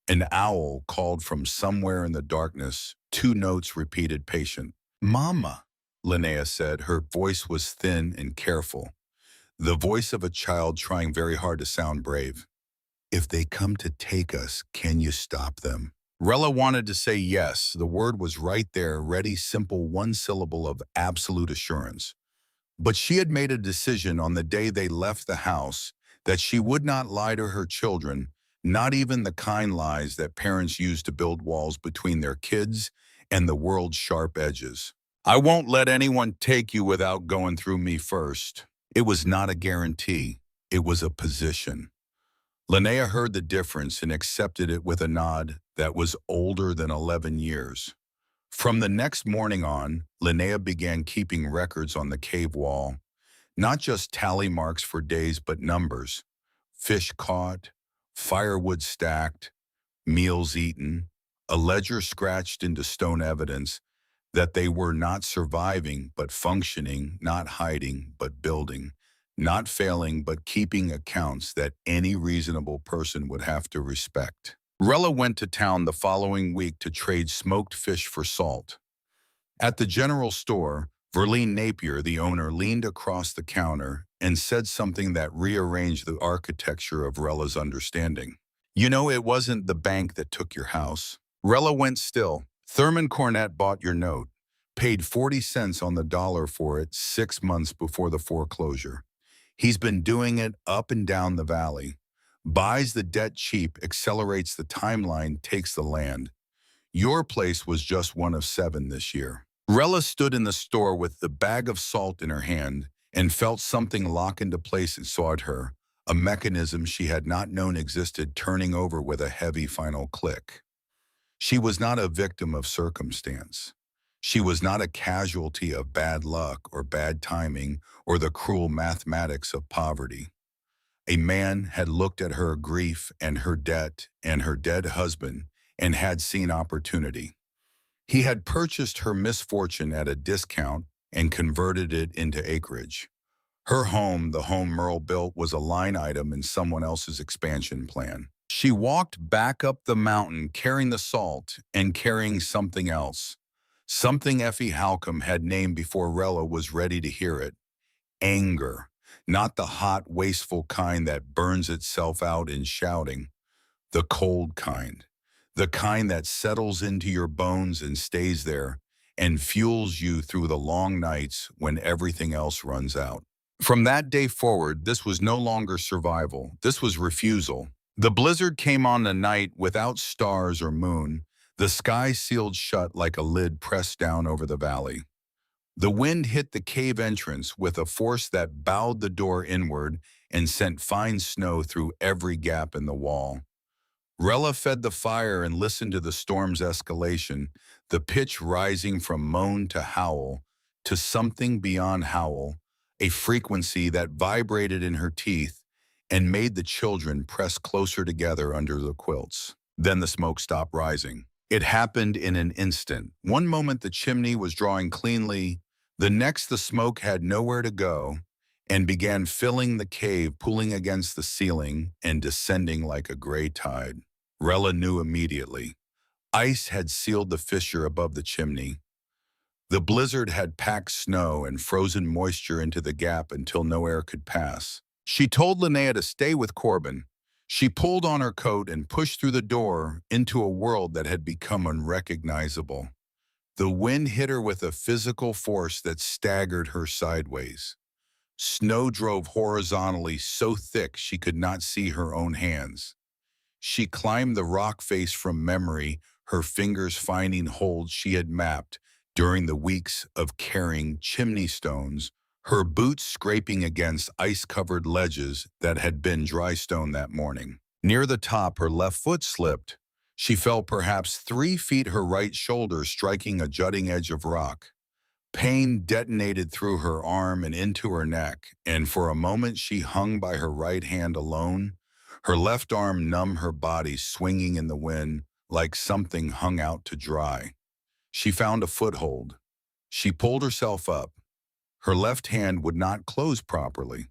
An owl called from somewhere in the darkness. Two notes repeated patient. Mama, Linnea said. Her voice was thin and careful, the voice of a child trying very hard to sound brave. If they come to take us, can you stop them? Rella wanted to say yes. The word was right there, ready, simple, one syllable of absolute assurance. But she had made a decision on the day they left the house that she would not lie to her children, not even the kind lies that parents use to build walls between their kids and the world's sharp edges. I won't let anyone take you without going through me first. It was not a guarantee. It was a position. Linnea heard the difference and accepted it with a nod that was older than 11 years. From the next morning on, Linnea began keeping records on the cave wall, not just tally marks for days but numbers. Fish caught, firewood stacked, meals eaten, a ledger scratched into stone evidence that they were not surviving but functioning, not hiding but building, not failing but keeping accounts that any reasonable person would have to respect. Rella went to town the following week to trade smoked fish for salt. At the general store, Verlene Napier, the owner, leaned across the counter and said something that rearranged the architecture of Rella's understanding. You know, it wasn't the bank that took your house. Rella went still. Thurman Cornett bought your note, paid 40 cents on the dollar for it 6 months before the foreclosure. He's been doing it up and down the valley. Buys the debt cheap, accelerates the timeline, takes the land. Your place was just one of 7 this year. Rella stood in the store with the bag of salt in her hand and felt something lock into place inside her, a mechanism she had not known existed turning over with a heavy final click. She was not a victim of circumstance. She was not a casualty of bad luck or bad timing or the cruel mathematics of poverty. A man had looked at her grief and her debt and her dead husband and had seen opportunity. He had purchased her misfortune at a discount and converted it into acreage. Her home, the home Merle built, was a line item in someone else's expansion plan. She walked back up the mountain carrying the salt and carrying something else. Something Effie Halcombe had named before Rella was ready to hear it. Anger. Not the hot, wasteful kind that burns itself out in shouting. The cold kind. The kind that settles into your bones and stays there and fuels you through the long nights when everything else runs out. From that day forward, this was no longer survival. This was refusal. The blizzard came on a night without stars or moon, the sky sealed shut like a lid pressed down over the valley. The wind hit the cave entrance with a force that bowed the door inward and sent fine snow through every gap in the wall. Rella fed the fire and listened to the storm's escalation, the pitch rising from moan to howl, to something beyond howl, a frequency that vibrated in her teeth and made the children press closer together under the quilts. Then the smoke stopped rising. It happened in an instant. One moment the chimney was drawing cleanly, the next the smoke had nowhere to go and began filling the cave, pulling against the ceiling and descending like a gray tide. Rella knew immediately. Ice had sealed the fissure above the chimney. The blizzard had packed snow and frozen moisture into the gap until no air could pass. She told Linnea to stay with Corbin. She pulled on her coat and pushed through the door into a world that had become unrecognizable. The wind hit her with a physical force that staggered her sideways. Snow drove horizontally so thick she could not see her own hands. She climbed the rock face from memory, her fingers finding holds she had mapped during the weeks of carrying chimney stones, her boots scraping against ice-covered ledges that had been dry stone that morning. Near the top, her left foot slipped. She fell perhaps 3 feet, her right shoulder striking a jutting edge of rock. Pain detonated through her arm and into her neck, and for a moment she hung by her right hand alone, Her left arm numbed, her body swinging in the wind like something hung out to dry. She found a foothold. She pulled herself up. Her left hand would not close properly.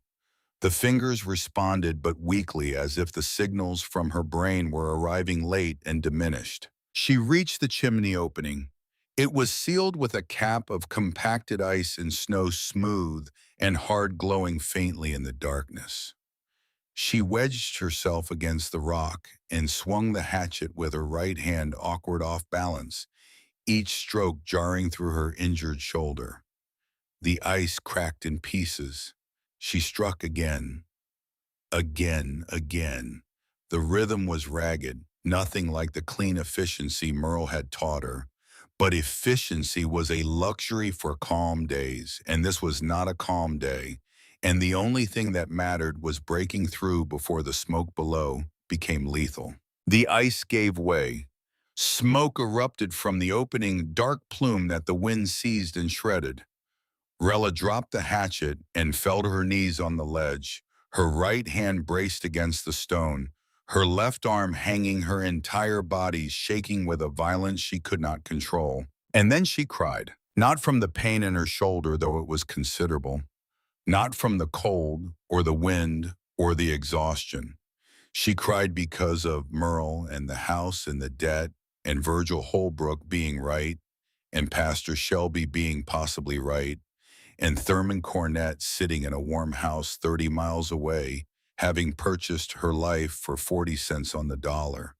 The fingers responded but weakly, as if the signals from her brain were arriving late and diminished. She reached the chimney opening. It was sealed with a cap of compacted ice and snow, smooth and hard, glowing faintly in the darkness. She wedged herself against the rock and swung the hatchet with her right hand awkward off balance, each stroke jarring through her injured shoulder. The ice cracked in pieces. She struck again. Again. The rhythm was ragged, nothing like the clean efficiency Merle had taught her. But efficiency was a luxury for calm days, and this was not a calm day. And the only thing that mattered was breaking through before the smoke below became lethal. The ice gave way. Smoke erupted from the opening, dark plume that the wind seized and shredded. Rella dropped the hatchet and fell to her knees on the ledge, her right hand braced against the stone, her left arm hanging, her entire body shaking with a violence she could not control. And then she cried, not from the pain in her shoulder, though it was considerable, not from the cold or the wind or the exhaustion. She cried because of Merle and the house and the debt and Virgil Holbrook being right and Pastor Shelby being possibly right and Thurman Cornett sitting in a warm house 30 miles away, having purchased her life for 40 cents on the dollar.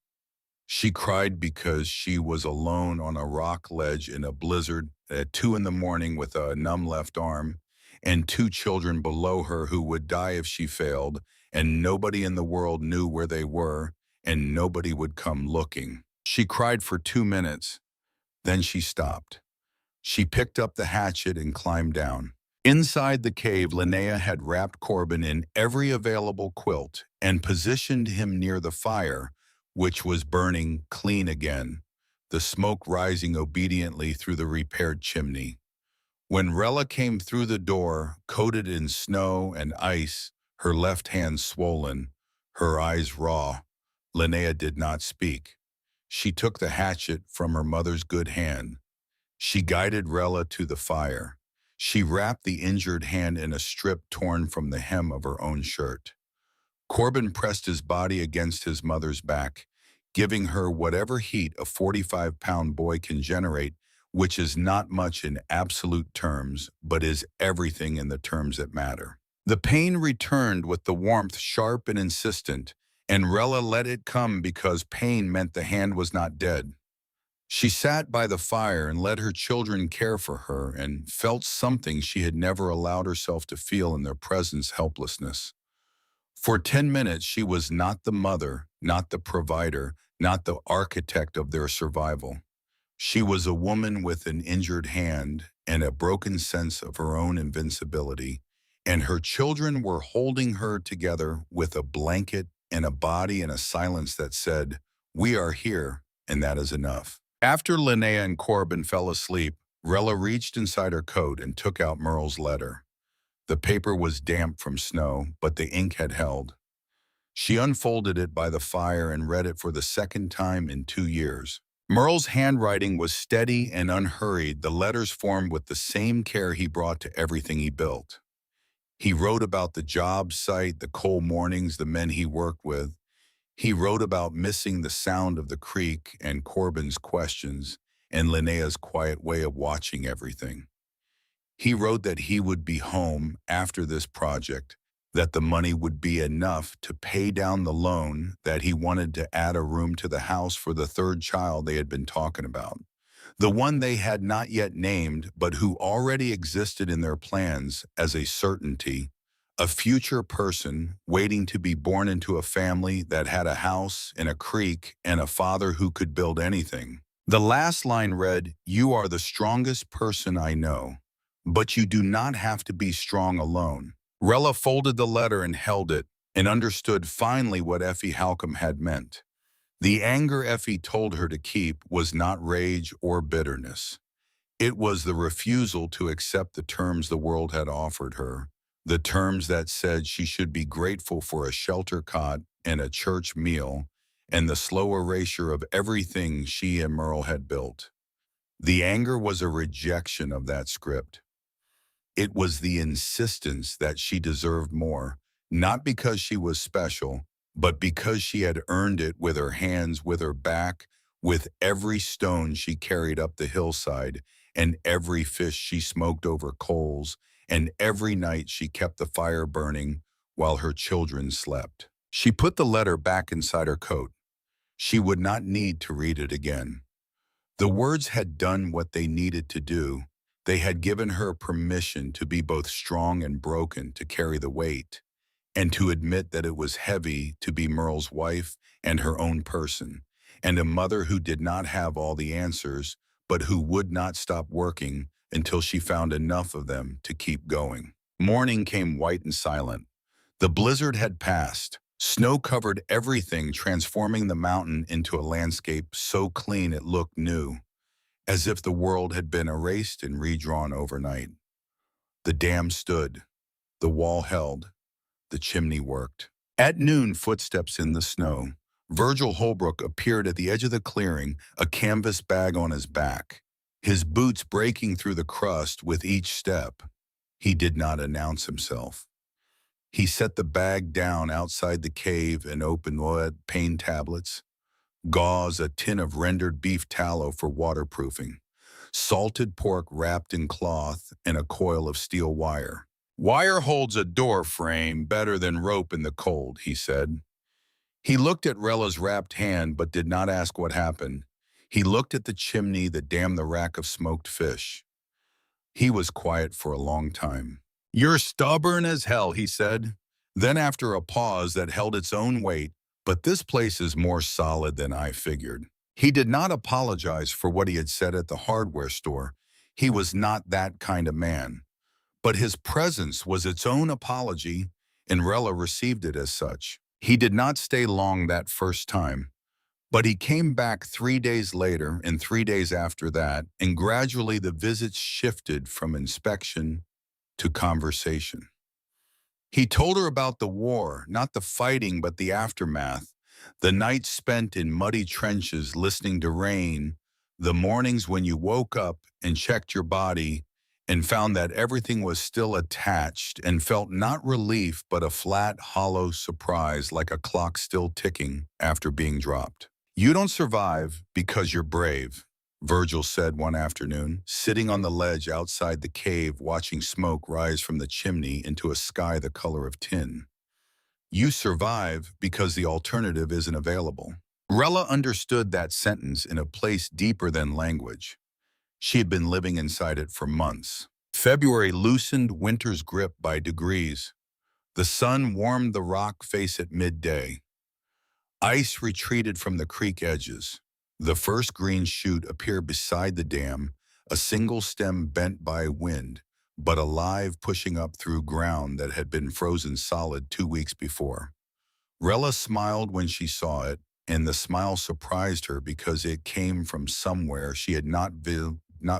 She cried because she was alone on a rock ledge in a blizzard at 2 in the morning with a numb left arm, and 2 children below her who would die if she failed, and nobody in the world knew where they were, and nobody would come looking. She cried for 2 minutes. Then she stopped. She picked up the hatchet and climbed down. Inside the cave, Linnea had wrapped Corbin in every available quilt and positioned him near the fire, which was burning clean again, the smoke rising obediently through the repaired chimney. When Rella came through the door, coated in snow and ice, her left hand swollen, her eyes raw, Linnea did not speak. She took the hatchet from her mother's good hand. She guided Rella to the fire. She wrapped the injured hand in a strip torn from the hem of her own shirt. Corbin pressed his body against his mother's back, giving her whatever heat a 45-pound boy can generate, which is not much in absolute terms, but is everything in the terms that matter. The pain returned with the warmth, sharp and insistent, and Rella let it come because pain meant the hand was not dead. She sat by the fire and let her children care for her and felt something she had never allowed herself to feel in their presence, helplessness. For 10 minutes, she was not the mother, not the provider, not the architect of their survival. She was a woman with an injured hand and a broken sense of her own invincibility, and her children were holding her together with a blanket and a body and a silence that said, "We are here, and that is enough." After Linnea and Corbin fell asleep, Rella reached inside her coat and took out Merle's letter. The paper was damp from snow, but the ink had held. She unfolded it by the fire and read it for the second time in 2 years. Merle's handwriting was steady and unhurried, the letters formed with the same care he brought to everything he built. He wrote about the job site, the cold mornings, the men he worked with. He wrote about missing the sound of the creek and Corbin's questions and Linnea's quiet way of watching everything. He wrote that he would be home after this project, that the money would be enough to pay down the loan, that he wanted to add a room to the house for the 3rd child they had been talking about, the one they had not yet named but who already existed in their plans as a certainty, a future person waiting to be born into a family that had a house and a creek and a father who could build anything. The last line read, "You are the strongest person I know, but you do not have to be strong alone." Rella folded the letter and held it, and understood finally what Effie Halcombe had meant. The anger Effie told her to keep was not rage or bitterness. It was the refusal to accept the terms the world had offered her, the terms that said she should be grateful for a shelter cot and a church meal, and the slow erasure of everything she and Merle had built. The anger was a rejection of that script. It was the insistence that she deserved more, not because she was special, but because she had earned it with her hands, with her back, with every stone she carried up the hillside, and every fish she smoked over coals, and every night she kept the fire burning while her children slept. She put the letter back inside her coat. She would not need to read it again. The words had done what they needed to do. They had given her permission to be both strong and broken, to carry the weight, and to admit that it was heavy to be Merle's wife and her own person, and a mother who did not have all the answers, but who would not stop working until she found enough of them to keep going. Morning came white and silent. The blizzard had passed. Snow covered everything, transforming the mountain into a landscape so clean it looked new, as if the world had been erased and redrawn overnight. The dam stood, the wall held, the chimney worked. At noon, footsteps in the snow. Virgil Holbrook appeared at the edge of the clearing, a canvas bag on his back, his boots breaking through the crust with each step. He did not announce himself. He set the bag down outside the cave and opened wood, pain tablets, gauze, a tin of rendered beef tallow for waterproofing, salted pork wrapped in cloth, and a coil of steel wire. "Wire holds a door frame better than rope in the cold," he said. He looked at Rella's wrapped hand but did not ask what happened. He looked at the chimney that dammed the rack of smoked fish. He was quiet for a long time. "You're stubborn as hell," he said. Then after a pause that held its own weight, "But this place is more solid than I figured." He did not apologize for what he had said at the hardware store. He was not that kind of man. But his presence was its own apology, and Rella received it as such. He did not stay long that first time, but he came back 3 days later and 3 days after that, and gradually the visits shifted from inspection to conversation. He told her about the war, not the fighting, but the aftermath, the nights spent in muddy trenches listening to rain, the mornings when you woke up and checked your body and found that everything was still attached and felt not relief but a flat, hollow surprise, like a clock still ticking after being dropped. "You don't survive because you're brave," Virgil said one afternoon, sitting on the ledge outside the cave watching smoke rise from the chimney into a sky the color of tin. "You survive because the alternative isn't available." Rella understood that sentence in a place deeper than language. She had been living inside it for months. February loosened winter's grip by degrees. The sun warmed the rock face at midday. Ice retreated from the creek edges. The first green shoot appeared beside the dam, a single stem bent by wind, but alive, pushing up through ground that had been frozen solid 2 weeks before. Rella smiled when she saw it, and the smile surprised her because it came from somewhere she had not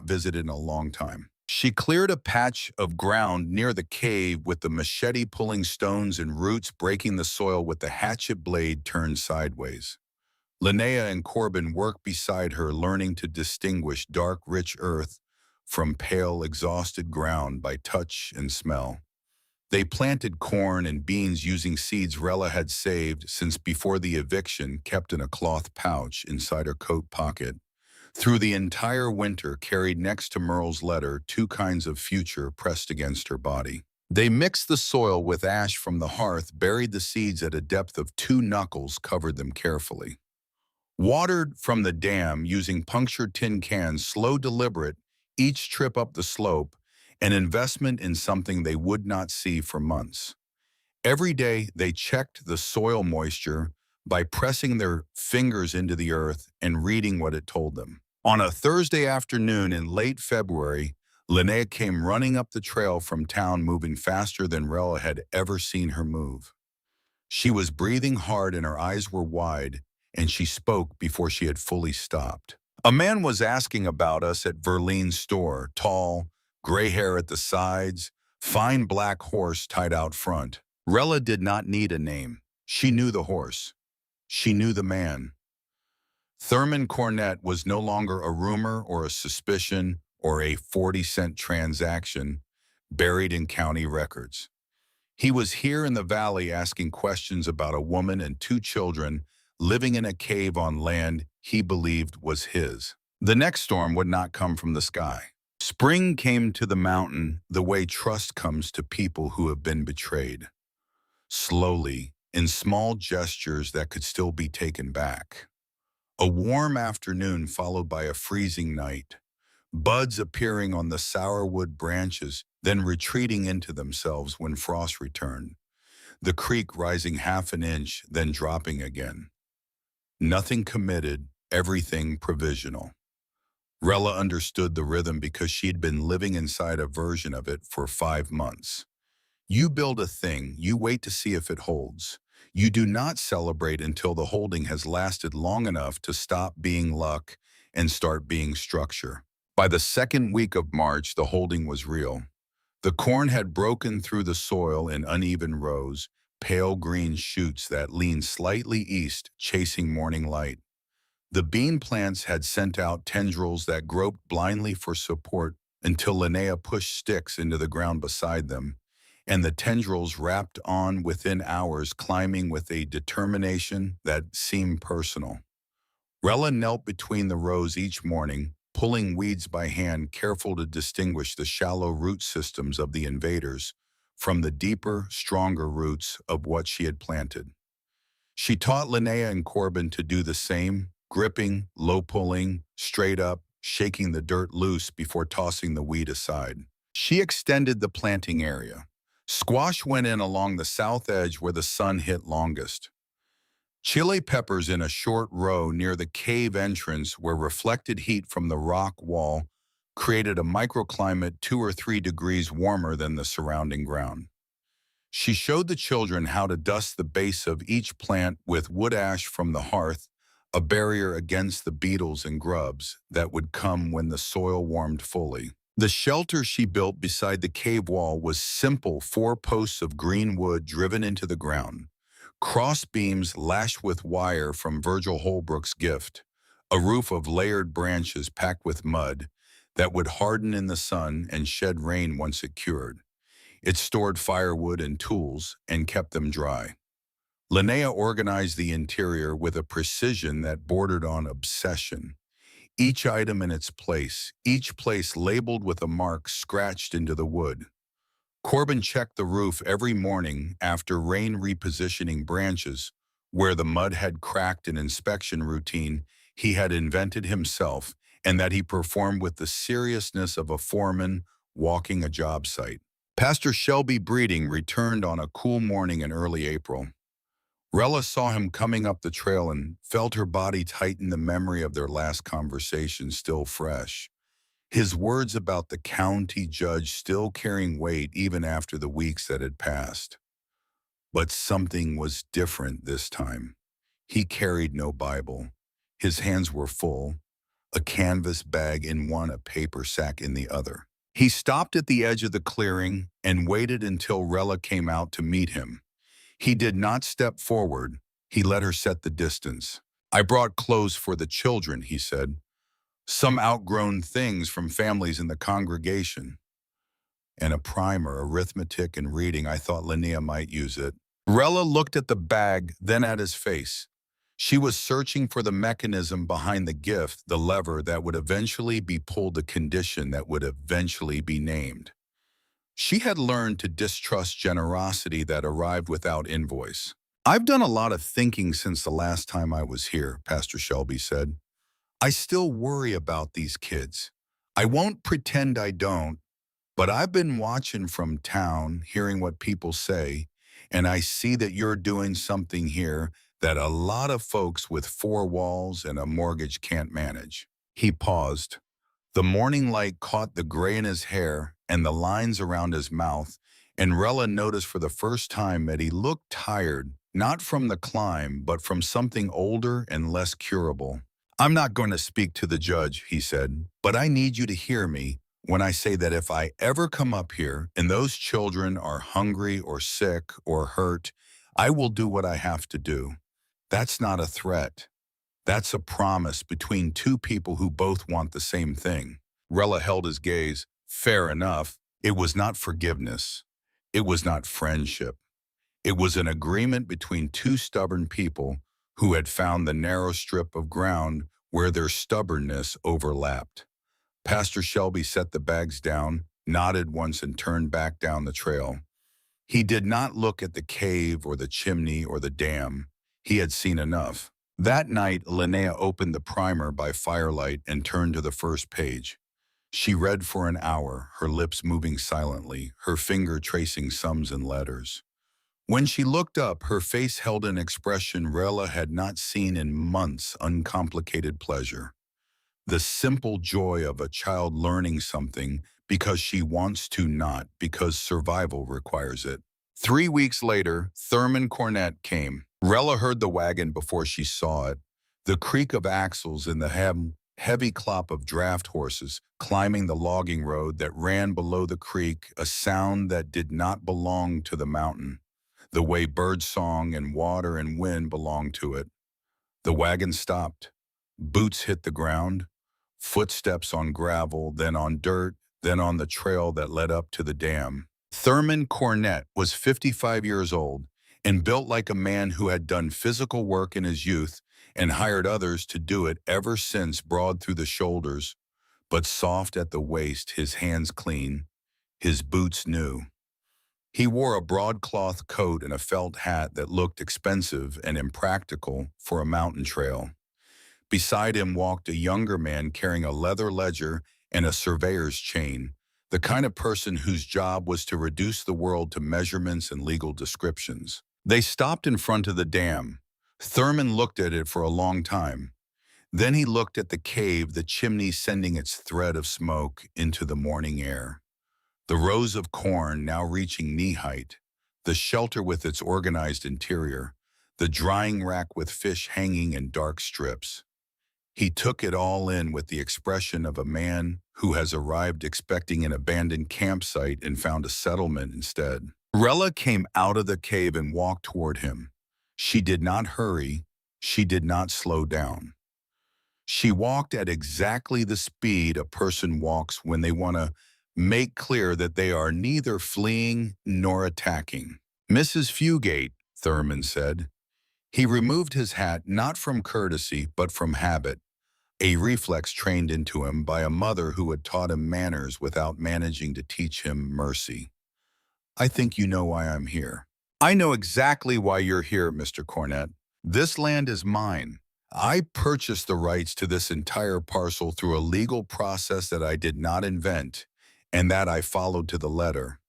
visited in a long time. She cleared a patch of ground near the cave with the machete, pulling stones and roots, breaking the soil with the hatchet blade turned sideways. Linnea and Corbin worked beside her, learning to distinguish dark, rich earth from pale, exhausted ground by touch and smell. They planted corn and beans using seeds Rella had saved since before the eviction, kept in a cloth pouch inside her coat pocket. Through the entire winter, carried next to Merle's letter, two kinds of future pressed against her body. They mixed the soil with ash from the hearth, buried the seeds at a depth of 2 knuckles, covered them carefully. Watered from the dam using punctured tin cans, slow, deliberate, each trip up the slope, an investment in something they would not see for months. Every day they checked the soil moisture by pressing their fingers into the earth and reading what it told them. On a Thursday afternoon in late February, Linnea came running up the trail from town, moving faster than Rella had ever seen her move. She was breathing hard and her eyes were wide, and she spoke before she had fully stopped. "A man was asking about us at Verlene's store, tall, gray hair at the sides, Fine black horse tied out front. Rella did not need a name. She knew the horse. She knew the man. Thurman Cornett was no longer a rumor or a suspicion or a 40-cent transaction buried in county records. He was here in the valley asking questions about a woman and two children living in a cave on land he believed was his. The next storm would not come from the sky. Spring came to the mountain the way trust comes to people who have been betrayed. Slowly, in small gestures that could still be taken back. A warm afternoon followed by a freezing night. Buds appearing on the sourwood branches, then retreating into themselves when frost returned. The creek rising half an inch, then dropping again. Nothing committed, everything provisional. Rella understood the rhythm because she'd been living inside a version of it for 5 months. You build a thing, you wait to see if it holds. You do not celebrate until the holding has lasted long enough to stop being luck and start being structure. By the second week of March, the holding was real. The corn had broken through the soil in uneven rows, pale green shoots that leaned slightly east, chasing morning light. The bean plants had sent out tendrils that groped blindly for support until Linnea pushed sticks into the ground beside them, and the tendrils wrapped on within hours, climbing with a determination that seemed personal. Rella knelt between the rows each morning, pulling weeds by hand, careful to distinguish the shallow root systems of the invaders from the deeper, stronger roots of what she had planted. She taught Linnea and Corbin to do the same, gripping, low-pulling, straight up, shaking the dirt loose before tossing the weed aside. She extended the planting area. Squash went in along the south edge where the sun hit longest. Chili peppers in a short row near the cave entrance where reflected heat from the rock wall created a microclimate 2 or 3 degrees warmer than the surrounding ground. She showed the children how to dust the base of each plant with wood ash from the hearth, a barrier against the beetles and grubs that would come when the soil warmed fully. The shelter she built beside the cave wall was simple 4 posts of green wood driven into the ground, cross beams lashed with wire from Virgil Holbrook's gift, a roof of layered branches packed with mud that would harden in the sun and shed rain once it cured. It stored firewood and tools and kept them dry. Linnea organized the interior with a precision that bordered on obsession. Each item in its place, each place labeled with a mark scratched into the wood. Corbin checked the roof every morning after rain, repositioning branches where the mud had cracked, an inspection routine he had invented himself and that he performed with the seriousness of a foreman walking a job site. Pastor Shelby Breeding returned on a cool morning in early April. Rella saw him coming up the trail and felt her body tighten, the memory of their last conversation still fresh. His words about the county judge still carrying weight even after the weeks that had passed. But something was different this time. He carried no Bible. His hands were full, a canvas bag in one, a paper sack in the other. He stopped at the edge of the clearing and waited until Rella came out to meet him. He did not step forward. He let her set the distance. "I brought clothes for the children," he said. "Some outgrown things from families in the congregation. And a primer, arithmetic and reading. I thought Linnea might use it." Rella looked at the bag, then at his face. She was searching for the mechanism behind the gift, the lever that would eventually be pulled, the condition that would eventually be named. She had learned to distrust generosity that arrived without invoice. "I've done a lot of thinking since the last time I was here," Pastor Shelby said. "I still worry about these kids. I won't pretend I don't, but I've been watching from town, hearing what people say, and I see that you're doing something here that a lot of folks with 4 walls and a mortgage can't manage." He paused. The morning light caught the gray in his hair and the lines around his mouth, and Rella noticed for the first time that he looked tired, not from the climb, but from something older and less curable. "I'm not going to speak to the judge," he said, "but I need you to hear me. when I say that if I ever come up here and those children are hungry or sick or hurt, I will do what I have to do. That's not a threat. That's a promise between two people who both want the same thing. Rella held his gaze. Fair enough. It was not forgiveness. It was not friendship. It was an agreement between two stubborn people who had found the narrow strip of ground where their stubbornness overlapped. Pastor Shelby set the bags down, nodded once and turned back down the trail. He did not look at the cave or the chimney or the dam. He had seen enough. That night, Linnea opened the primer by firelight and turned to the first page. She read for an hour, her lips moving silently, her finger tracing sums and letters. When she looked up, her face held an expression Rella had not seen in months, uncomplicated pleasure. The simple joy of a child learning something because she wants to, not because survival requires it. 3 weeks later, Thurman Cornett came. Rella heard the wagon before she saw it, the creak of axles and the heavy clop of draft horses climbing the logging road that ran below the creek, a sound that did not belong to the mountain, the way birdsong and water and wind belonged to it. The wagon stopped. Boots hit the ground, footsteps on gravel, then on dirt, then on the trail that led up to the dam. Thurman Cornett was 55 years old and built like a man who had done physical work in his youth and hired others to do it ever since, broad through the shoulders, but soft at the waist, his hands clean, his boots new. He wore a broadcloth coat and a felt hat that looked expensive and impractical for a mountain trail. Beside him walked a younger man carrying a leather ledger and a surveyor's chain, the kind of person whose job was to reduce the world to measurements and legal descriptions. They stopped in front of the dam. Thurman looked at it for a long time. Then he looked at the cave, the chimney sending its thread of smoke into the morning air. The rows of corn now reaching knee-height, the shelter with its organized interior, the drying rack with fish hanging in dark strips. He took it all in with the expression of a man who has arrived expecting an abandoned campsite and found a settlement instead. Rella came out of the cave and walked toward him. She did not hurry. She did not slow down. She walked at exactly the speed a person walks when they want to make clear that they are neither fleeing nor attacking. "Mrs. Fugate," Thurman said. He removed his hat not from courtesy but from habit, a reflex trained into him by a mother who had taught him manners without managing to teach him mercy. "I think you know why I'm here." "I know exactly why you're here, Mr. Cornett. This land is mine. I purchased the rights to this entire parcel through a legal process that I did not invent and that I followed to the letter.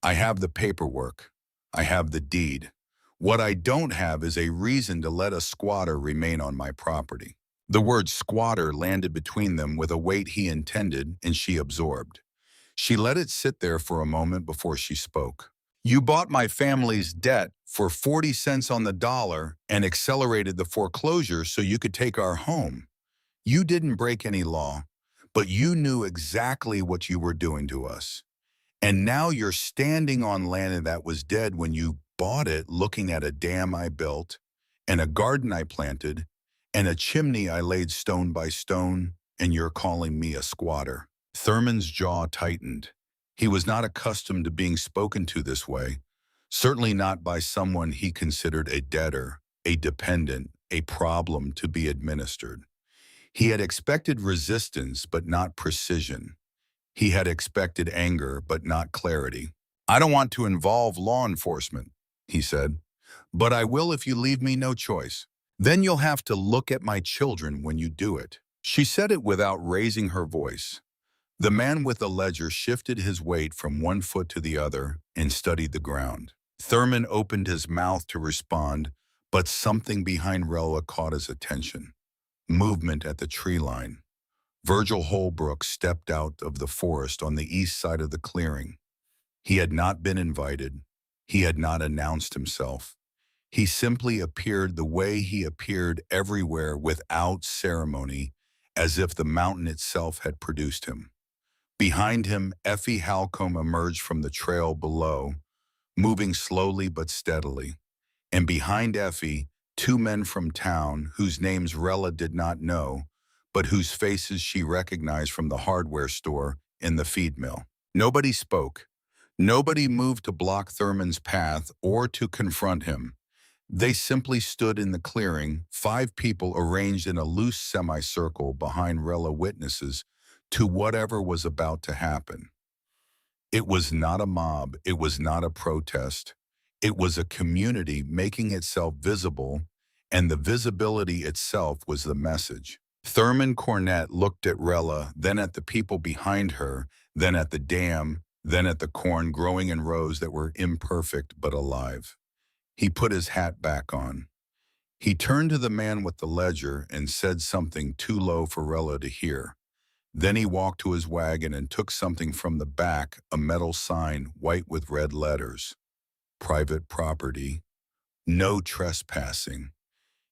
I have the paperwork. I have the deed. What I don't have is a reason to let a squatter remain on my property." The word squatter landed between them with a weight he intended and she absorbed. She let it sit there for a moment before she spoke. "You bought my family's debt for 40 cents on the dollar and accelerated the foreclosure so you could take our home. You didn't break any law, but you knew exactly what you were doing to us. And now you're standing on land that was dead when you bought it, looking at a dam I built, and a garden I planted, and a chimney I laid stone by stone, and you're calling me a squatter." Thurman's jaw tightened. He was not accustomed to being spoken to this way, certainly not by someone he considered a debtor, a dependent, a problem to be administered. He had expected resistance but not precision. He had expected anger but not clarity. "I don't want to involve law enforcement," he said, "but I will if you leave me no choice. Then you'll have to look at my children when you do it." She said it without raising her voice. The man with the ledger shifted his weight from one foot to the other and studied the ground. Thurman opened his mouth to respond, but something behind Rella caught his attention. Movement at the tree line. Virgil Holbrook stepped out of the forest on the east side of the clearing. He had not been invited. He had not announced himself. He simply appeared the way he appeared everywhere without ceremony, as if the mountain itself had produced him. Behind him, Effie Halcombe emerged from the trail below, moving slowly but steadily. And behind Effie, two men from town whose names Rella did not know, but whose faces she recognized from the hardware store in the feed mill. Nobody spoke. Nobody moved to block Thurman's path or to confront him. They simply stood in the clearing, five people arranged in a loose semicircle behind Rella witnesses to whatever was about to happen. It was not a mob, it was not a protest. It was a community making itself visible, and the visibility itself was the message. Thurman Cornett looked at Rella, then at the people behind her, then at the dam, then at the corn growing in rows that were imperfect but alive. He put his hat back on. He turned to the man with the ledger and said something too low for Rella to hear. Then he walked to his wagon and took something from the back, a metal sign, white with red letters. Private property. No trespassing.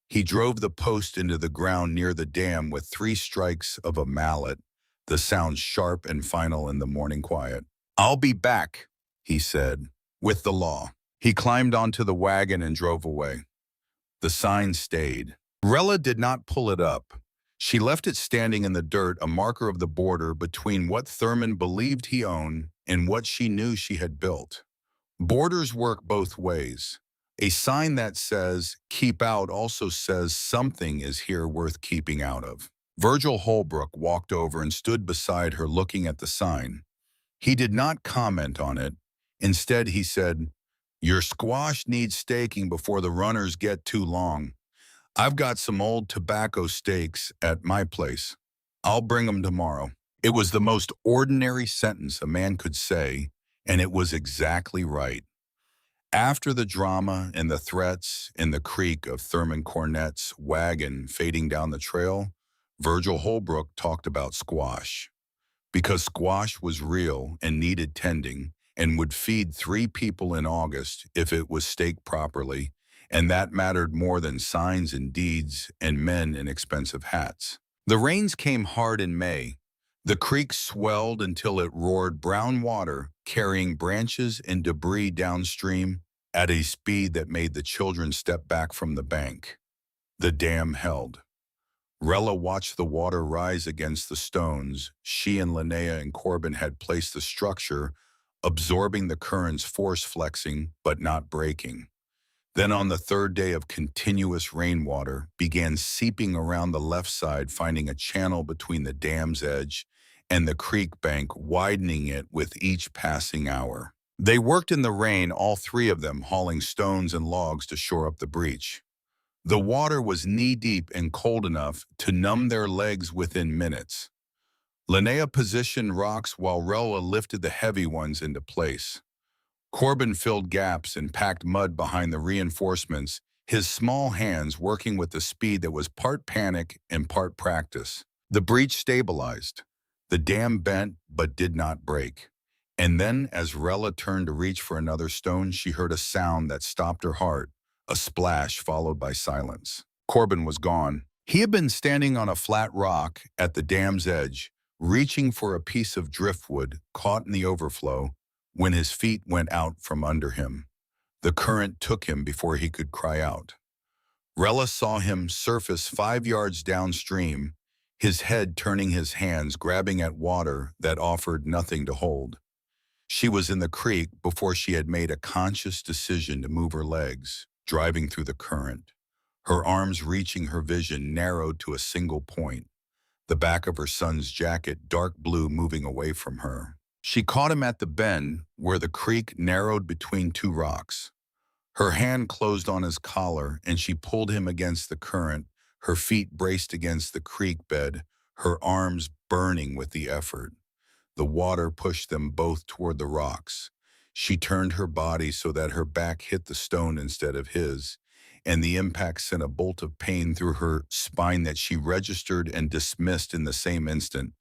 He drove the post into the ground near the dam with 3 strikes of a mallet, the sound sharp and final in the morning quiet. "I'll be back," he said, "with the law." He climbed onto the wagon and drove away. The sign stayed. Rella did not pull it up. She left it standing in the dirt, a marker of the border between what Thurman believed he owned and what she knew she had built. Borders work both ways. A sign that says, "Keep out," also says something is here worth keeping out of. Virgil Holbrook walked over and stood beside her looking at the sign. He did not comment on it. Instead, he said, "Your squash needs staking before the runners get too long. I've got some old tobacco stakes at my place. I'll bring 'em tomorrow." It was the most ordinary sentence a man could say, and it was exactly right. After the drama and the threats and the creak of Thurman Cornett's wagon fading down the trail, Virgil Holbrook talked about squash. Because squash was real and needed tending and would feed 3 people in August if it was staked properly, and that mattered more than signs and deeds and men in expensive hats. The rains came hard in May. The creek swelled until it roared brown water, carrying branches and debris downstream at a speed that made the children step back from the bank. The dam held. Rella watched the water rise against the stones. She and Linnea and Corbin had placed the structure, absorbing the current's force, flexing but not breaking. Then on the 3rd day of continuous rainwater began seeping around the left side, finding a channel between the dam's edge and the creek bank, widening it with each passing hour. They worked in the rain, all 3 of them, hauling stones and logs to shore up the breach. The water was knee-deep and cold enough to numb their legs within minutes. Linnea positioned rocks while Rella lifted the heavy ones into place. Corbin filled gaps and packed mud behind the reinforcements, his small hands working with a speed that was part panic and part practice. The breach stabilized. The dam bent but did not break. And then, as Rella turned to reach for another stone, she heard a sound that stopped her heart, a splash followed by silence. Corbin was gone. He had been standing on a flat rock at the dam's edge, reaching for a piece of driftwood caught in the overflow, when his feet went out from under him. The current took him before he could cry out. Rella saw him surface 5 yards downstream, his head turning, his hands grabbing at water that offered nothing to hold. She was in the creek before she had made a conscious decision to move her legs, driving through the current. Her arms reaching her vision narrowed to a single point, the back of her son's jacket, dark blue, moving away from her. She caught him at the bend where the creek narrowed between 2 rocks. Her hand closed on his collar and she pulled him against the current, her feet braced against the creek bed, her arms burning with the effort. The water pushed them both toward the rocks. She turned her body so that her back hit the stone instead of his, and the impact sent a bolt of pain through her spine that she registered and dismissed in the same instant,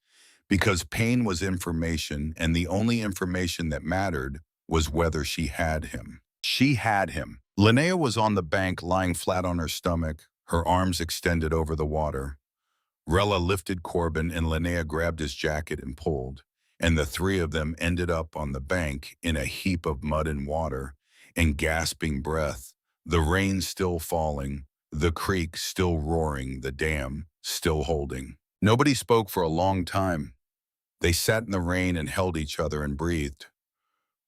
because pain was information, and the only information that mattered was whether she had him. She had him. Linnea was on the bank, lying flat on her stomach, her arms extended over the water. Rella lifted Corbin, and Linnea grabbed his jacket and pulled. and the three of them ended up on the bank in a heap of mud and water and gasping breath, the rain still falling, the creek still roaring, the dam still holding. Nobody spoke for a long time. They sat in the rain and held each other and breathed.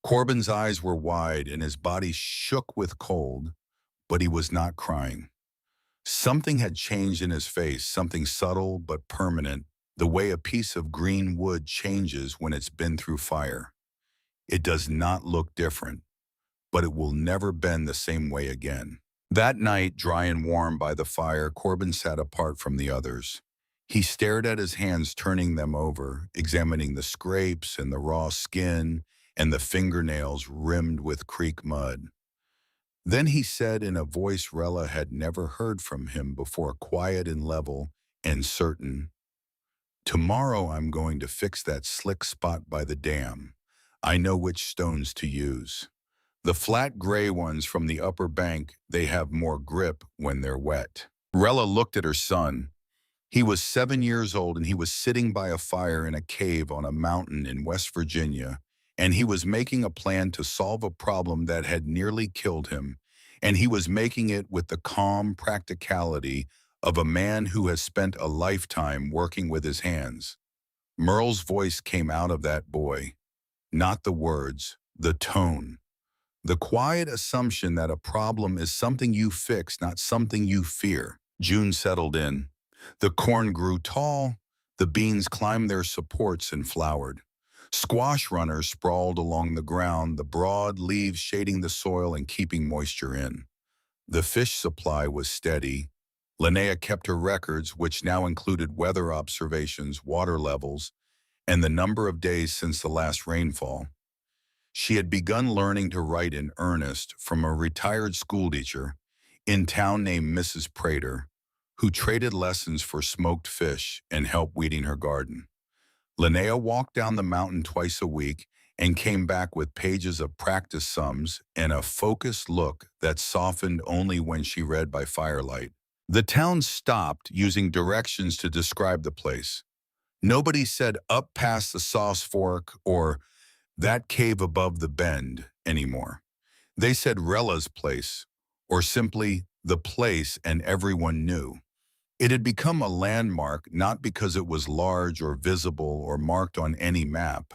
Corbin's eyes were wide and his body shook with cold, but he was not crying. Something had changed in his face, something subtle but permanent, the way a piece of green wood changes when it's been through fire. It does not look different, but it will never bend the same way again. That night, dry and warm by the fire, Corbin sat apart from the others. He stared at his hands, turning them over, examining the scrapes and the raw skin and the fingernails rimmed with creek mud. Then he said in a voice Rella had never heard from him before, quiet and level and certain, "Tomorrow I'm going to fix that slick spot by the dam. I know which stones to use. The flat gray ones from the upper bank, they have more grip when they're wet." Rella looked at her son. He was 7 years old and he was sitting by a fire in a cave on a mountain in West Virginia, and he was making a plan to solve a problem that had nearly killed him, and he was making it with the calm practicality of a man who has spent a lifetime working with his hands. Merle's voice came out of that boy, not the words, the tone. The quiet assumption that a problem is something you fix, not something you fear. June settled in. The corn grew tall, the beans climbed their supports and flowered. Squash runners sprawled along the ground, the broad leaves shading the soil and keeping moisture in. The fish supply was steady. Linnea kept her records, which now included weather observations, water levels, and the number of days since the last rainfall. She had begun learning to write in earnest from a retired schoolteacher in town named Mrs. Prater, who traded lessons for smoked fish and help weeding her garden. Linnea walked down the mountain twice a week and came back with pages of practice sums and a focused look that softened only when she read by firelight. The town stopped using directions to describe the place. Nobody said up past the sauce fork or that cave above the bend anymore. They said Rella's place, or simply the place, and everyone knew. It had become a landmark not because it was large or visible or marked on any map,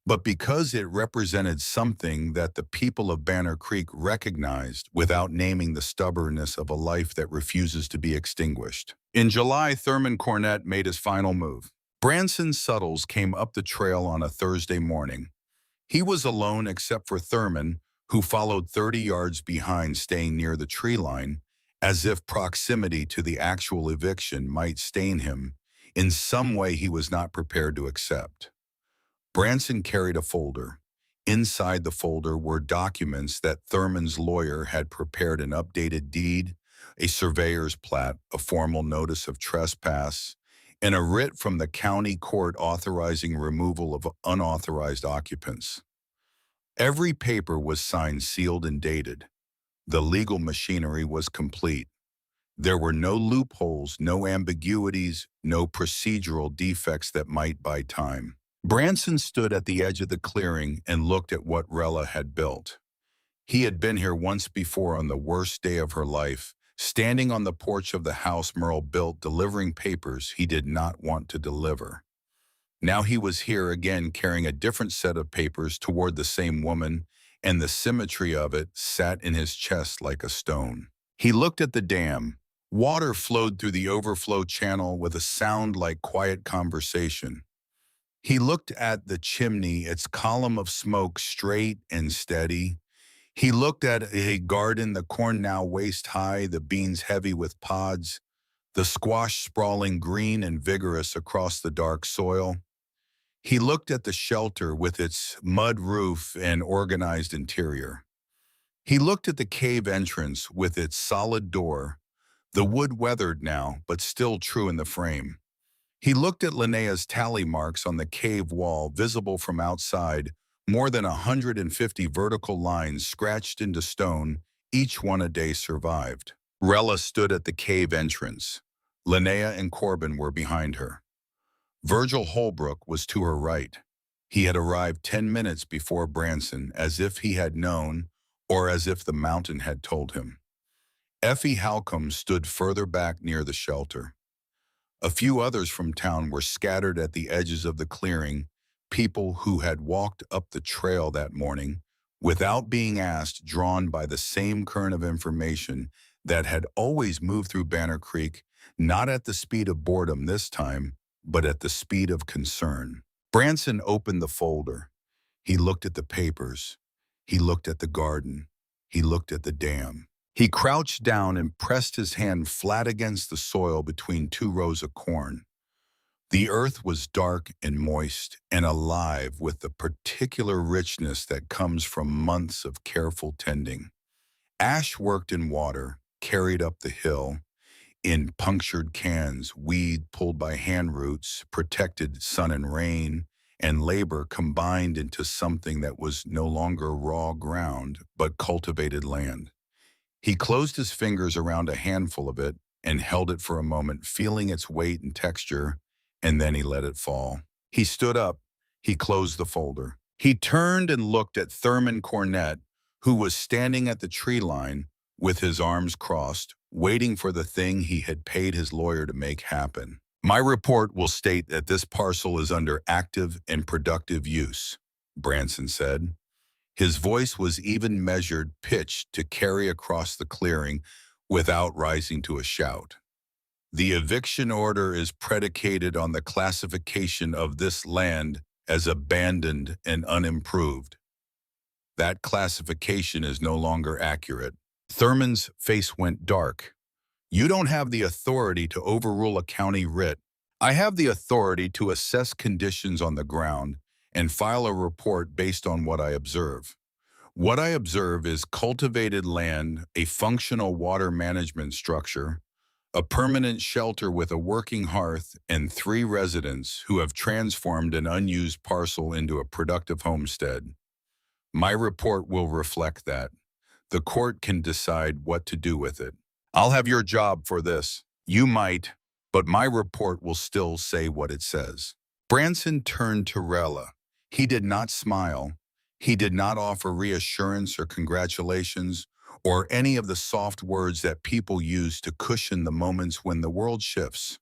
but because it represented something that the people of Banner Creek recognized without naming the stubbornness of a life that refuses to be extinguished. In July, Thurman Cornett made his final move. Branson Suttles came up the trail on a Thursday morning. He was alone except for Thurman, who followed 30 yards behind, staying near the tree line, as if proximity to the actual eviction might stain him in some way he was not prepared to accept. Branson carried a folder. Inside the folder were documents that Thurman's lawyer had prepared: an updated deed, a surveyor's plat, a formal notice of trespass, and a writ from the county court authorizing removal of unauthorized occupants. Every paper was signed, sealed, and dated. The legal machinery was complete. There were no loopholes, no ambiguities, no procedural defects that might buy time. Branson stood at the edge of the clearing and looked at what Rella had built. He had been here once before on the worst day of her life, standing on the porch of the house Merle built, delivering papers he did not want to deliver. Now he was here again, carrying a different set of papers toward the same woman, and the symmetry of it sat in his chest like a stone. He looked at the dam. Water flowed through the overflow channel with a sound like quiet conversation. He looked at the chimney, its column of smoke straight and steady. He looked at a garden, the corn now waist-high, the beans heavy with pods, the squash sprawling green and vigorous across the dark soil. He looked at the shelter with its mud roof and organized interior. He looked at the cave entrance with its solid door, the wood weathered now, but still true in the frame. He looked at Linnea's tally marks on the cave wall, visible from outside, more than 150 vertical lines scratched into stone, each one a day survived. Rella stood at the cave entrance. Linnea and Corbin were behind her. Virgil Holbrook was to her right. He had arrived 10 minutes before Branson, as if he had known, or as if the mountain had told him. Effie Halcombe stood further back near the shelter. A few others from town were scattered at the edges of the clearing, people who had walked up the trail that morning, without being asked, drawn by the same current of information that had always moved through Banner Creek, not at the speed of boredom this time, but at the speed of concern. Branson opened the folder. He looked at the papers. He looked at the garden. He looked at the dam. He crouched down and pressed his hand flat against the soil between two rows of corn. The earth was dark and moist and alive with the particular richness that comes from months of careful tending. Ash worked in water, carried up the hill, in punctured cans, weed pulled by hand roots, protected sun and rain, and labor combined into something that was no longer raw ground, but cultivated land. He closed his fingers around a handful of it and held it for a moment, feeling its weight and texture, and then he let it fall. He stood up. He closed the folder. He turned and looked at Thurman Cornett, who was standing at the tree line with his arms crossed, waiting for the thing he had paid his lawyer to make happen. "My report will state that this parcel is under active and productive use," Branson said. His voice was even measured, pitched to carry across the clearing without rising to a shout. "The eviction order is predicated on the classification of this land as abandoned and unimproved. That classification is no longer accurate." Thurman's face went dark. "You don't have the authority to overrule a county writ. I have the authority to assess conditions on the ground and file a report based on what I observe. What I observe is cultivated land, a functional water management structure, a permanent shelter with a working hearth, and 3 residents who have transformed an unused parcel into a productive homestead. My report will reflect that. The court can decide what to do with it. I'll have your job for this. You might, but my report will still say what it says." Branson turned to Rella. He did not smile. He did not offer reassurance or congratulations or any of the soft words that people use to cushion the moments when the world shifts.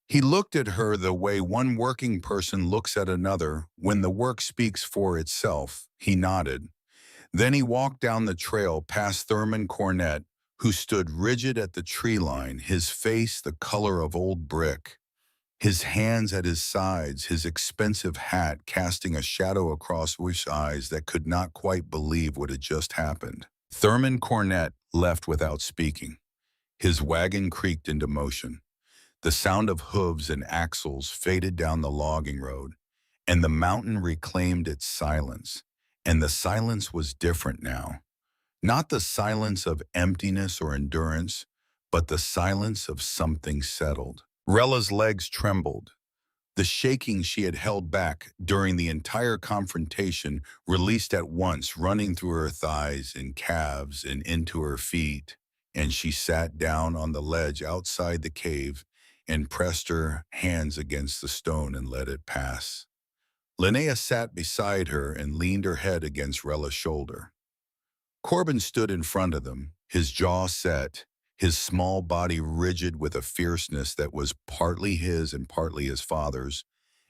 He looked at her the way one working person looks at another when the work speaks for itself. He nodded. Then he walked down the trail past Thurman Cornett, who stood rigid at the tree line, his face the color of old brick, his hands at his sides, his expensive hat casting a shadow across Wish's eyes that could not quite believe what had just happened. Thurman Cornett left without speaking. His wagon creaked into motion. The sound of hooves and axles faded down the logging road, and the mountain reclaimed its silence. And the silence was different now. Not the silence of emptiness or endurance, but the silence of something settled. Rella's legs trembled. The shaking she had held back during the entire confrontation released at once, running through her thighs and calves and into her feet, and she sat down on the ledge outside the cave and pressed her hands against the stone and let it pass. Linnea sat beside her and leaned her head against Rella's shoulder. Corbin stood in front of them, his jaw set, his small body rigid with a fierceness that was partly his and partly his father's,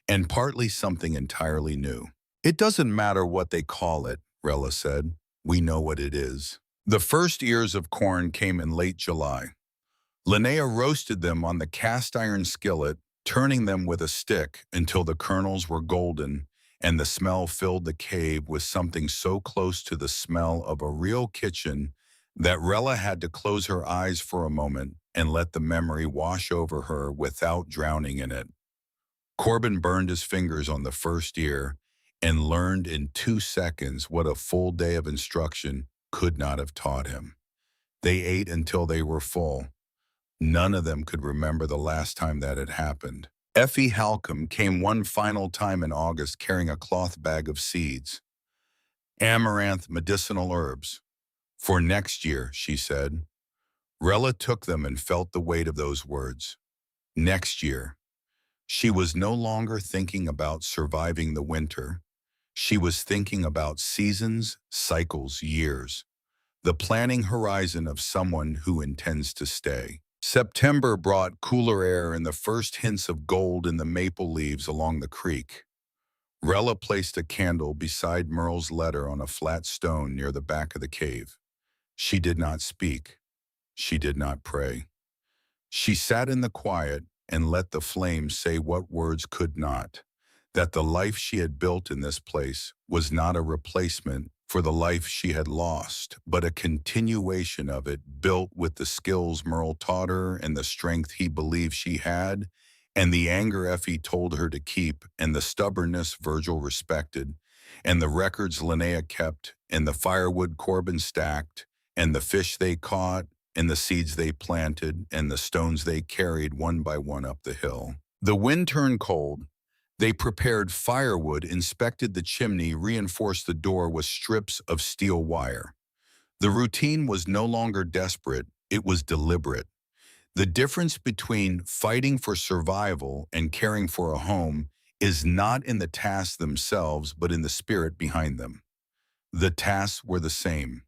and partly something entirely new. "It doesn't matter what they call it," Rella said. "We know what it is." The first ears of corn came in late July. Linnea roasted them on the cast-iron skillet, turning them with a stick until the kernels were golden, and the smell filled the cave with something so close to the smell of a real kitchen that Rella had to close her eyes for a moment and let the memory wash over her without drowning in it. Corbin burned his fingers on the first ear and learned in 2 seconds what a full day of instruction could not have taught him. They ate until they were full. None of them could remember the last time that had happened. Effie Halcombe came one final time in August carrying a cloth bag of seeds. "Amaranth medicinal herbs. For next year," she said. Rella took them and felt the weight of those words. Next year. She was no longer thinking about surviving the winter. She was thinking about seasons, cycles, years, the planning horizon of someone who intends to stay. September brought cooler air and the first hints of gold in the maple leaves along the creek. Rella placed a candle beside Merle's letter on a flat stone near the back of the cave. She did not speak. She did not pray. She sat in the quiet and let the flame say what words could not, that the life she had built in this place was not a replacement for the life she had lost, but a continuation of it, built with the skills Merle taught her and the strength he believed she had, and the anger Effie told her to keep, and the stubbornness Virgil respected, and the records Linnea kept, and the firewood Corbin stacked, and the fish they caught, and the seeds they planted, and the stones they carried one by one up the hill. The wind turned cold. They prepared firewood, inspected the chimney, reinforced the door with strips of steel wire. The routine was no longer desperate, it was deliberate. The difference between fighting for survival and caring for a home is not in the tasks themselves, but in the spirit behind them. The tasks were the same.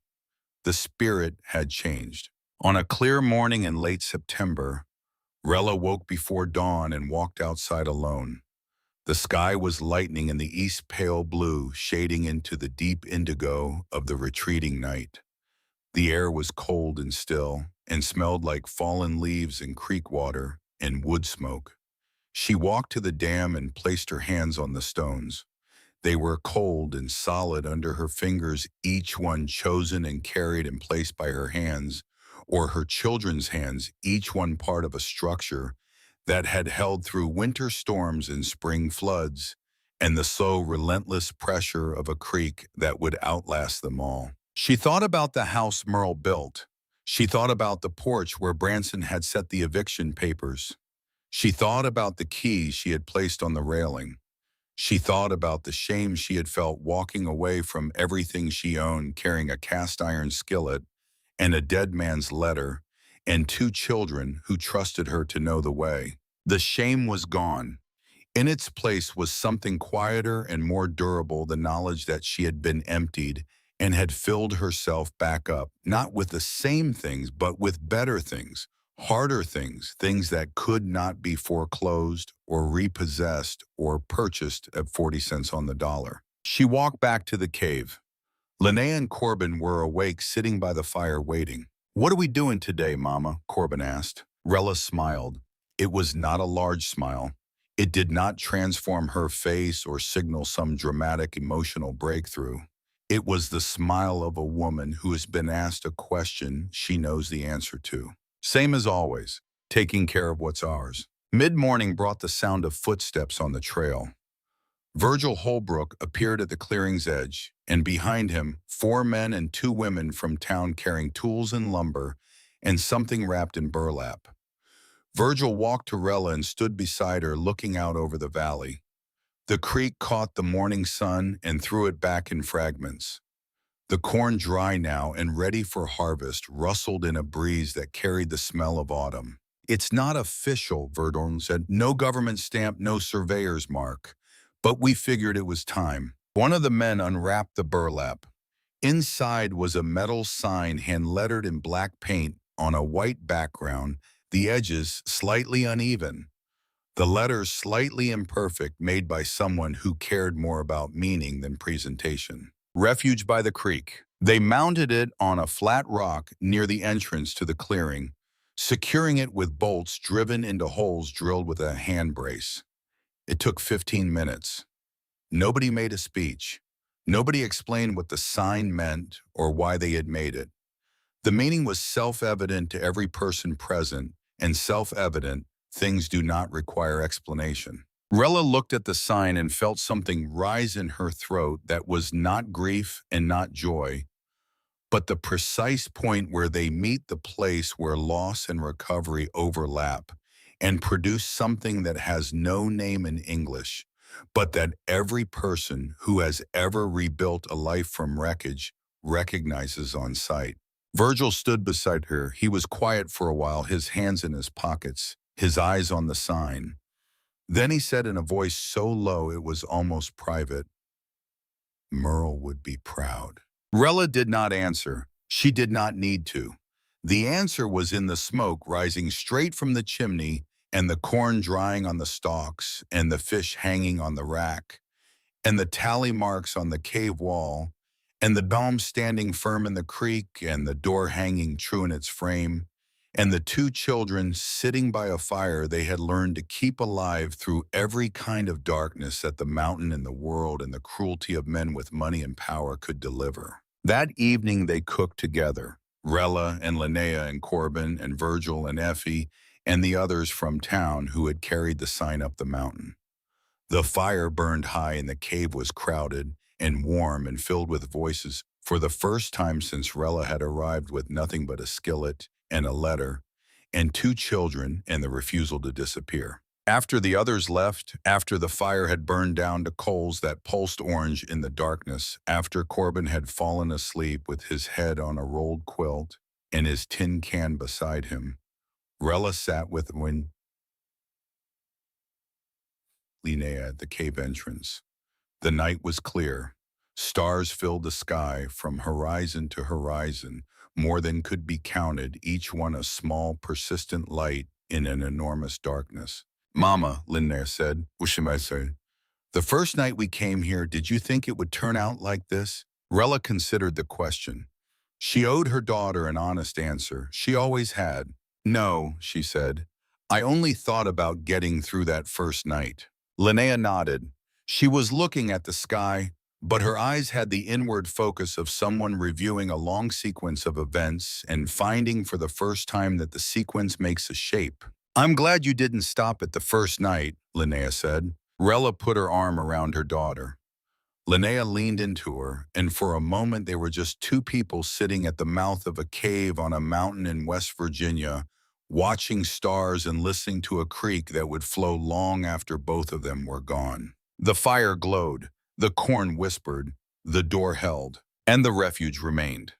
The spirit had changed. On a clear morning in late September, Rella woke before dawn and walked outside alone. The sky was lightening in the east pale blue, shading into the deep indigo of the retreating night. The air was cold and still, and smelled like fallen leaves and creek water and wood smoke. She walked to the dam and placed her hands on the stones. They were cold and solid under her fingers, each one chosen and carried and placed by her hands, or her children's hands, each one part of a structure that had held through winter storms and spring floods, and the slow, relentless pressure of a creek that would outlast them all. She thought about the house Merle built. She thought about the porch where Branson had set the eviction papers. She thought about the keys she had placed on the railing. She thought about the shame she had felt walking away from everything she owned, carrying a cast-iron skillet and a dead man's letter, and two children who trusted her to know the way. The shame was gone. In its place was something quieter and more durable, the knowledge that she had been emptied and had filled herself back up, not with the same things, but with better things, harder things, things that could not be foreclosed or repossessed or purchased at 40 cents on the dollar. She walked back to the cave. Linnea and Corbin were awake, sitting by the fire waiting. "What are we doing today, Mama?" Corbin asked. Rella smiled. It was not a large smile. It did not transform her face or signal some dramatic emotional breakthrough. It was the smile of a woman who has been asked a question she knows the answer to. Same as always, taking care of what's ours. Mid-morning brought the sound of footsteps on the trail. Virgil Holbrook appeared at the clearing's edge, and behind him, 4 men and 2 women from town carrying tools and lumber and something wrapped in burlap. Virgil walked to Rella and stood beside her, looking out over the valley. The creek caught the morning sun and threw it back in fragments. The corn, dry now and ready for harvest, rustled in a breeze that carried the smell of autumn. "It's not official," Verdon said. "No government stamp, no surveyor's mark. But we figured it was time." One of the men unwrapped the burlap. Inside was a metal sign hand-lettered in black paint on a white background, the edges slightly uneven. The letters slightly imperfect, made by someone who cared more about meaning than presentation. "Refuge by the creek." They mounted it on a flat rock near the entrance to the clearing, securing it with bolts driven into holes drilled with a hand brace. It took 15 minutes. Nobody made a speech. Nobody explained what the sign meant or why they had made it. The meaning was self-evident to every person present, and self-evident things do not require explanation. Rella looked at the sign and felt something rise in her throat that was not grief and not joy, but the precise point where they meet, the place where loss and recovery overlap and produce something that has no name in English, but that every person who has ever rebuilt a life from wreckage recognizes on sight. Virgil stood beside her. He was quiet for a while, his hands in his pockets, his eyes on the sign. Then he said in a voice so low it was almost private, Merle would be proud. Rella did not answer. She did not need to. The answer was in the smoke rising straight from the chimney and the corn drying on the stalks and the fish hanging on the rack and the tally marks on the cave wall and the dome standing firm in the creek and the door hanging true in its frame and the two children sitting by a fire they had learned to keep alive through every kind of darkness that the mountain and the world and the cruelty of men with money and power could deliver. That evening they cooked together, Rella and Linnea and Corbin and Virgil and Effie and the others from town who had carried the sign up the mountain. The fire burned high and the cave was crowded and warm and filled with voices for the first time since Rella had arrived with nothing but a skillet and a letter and two children and the refusal to disappear. After the others left, after the fire had burned down to coals that pulsed orange in the darkness, after Corbin had fallen asleep with his head on a rolled quilt and his tin can beside him, Rella sat with Linnea at the cave entrance. The night was clear. Stars filled the sky from horizon to horizon, more than could be counted, each one a small, persistent light in an enormous darkness. Mama, Linnea said, Ushimai, the first night we came here, did you think it would turn out like this? Rella considered the question. She owed her daughter an honest answer. She always had. No, she said. I only thought about getting through that first night. Linnea nodded. She was looking at the sky, but her eyes had the inward focus of someone reviewing a long sequence of events and finding for the first time that the sequence makes a shape. I'm glad you didn't stop at the first night, Linnea said. Rella put her arm around her daughter. Linnea leaned into her, and for a moment they were just two people sitting at the mouth of a cave on a mountain in West Virginia, watching stars and listening to a creek that would flow long after both of them were gone. The fire glowed, the corn whispered, the door held, and the refuge remained.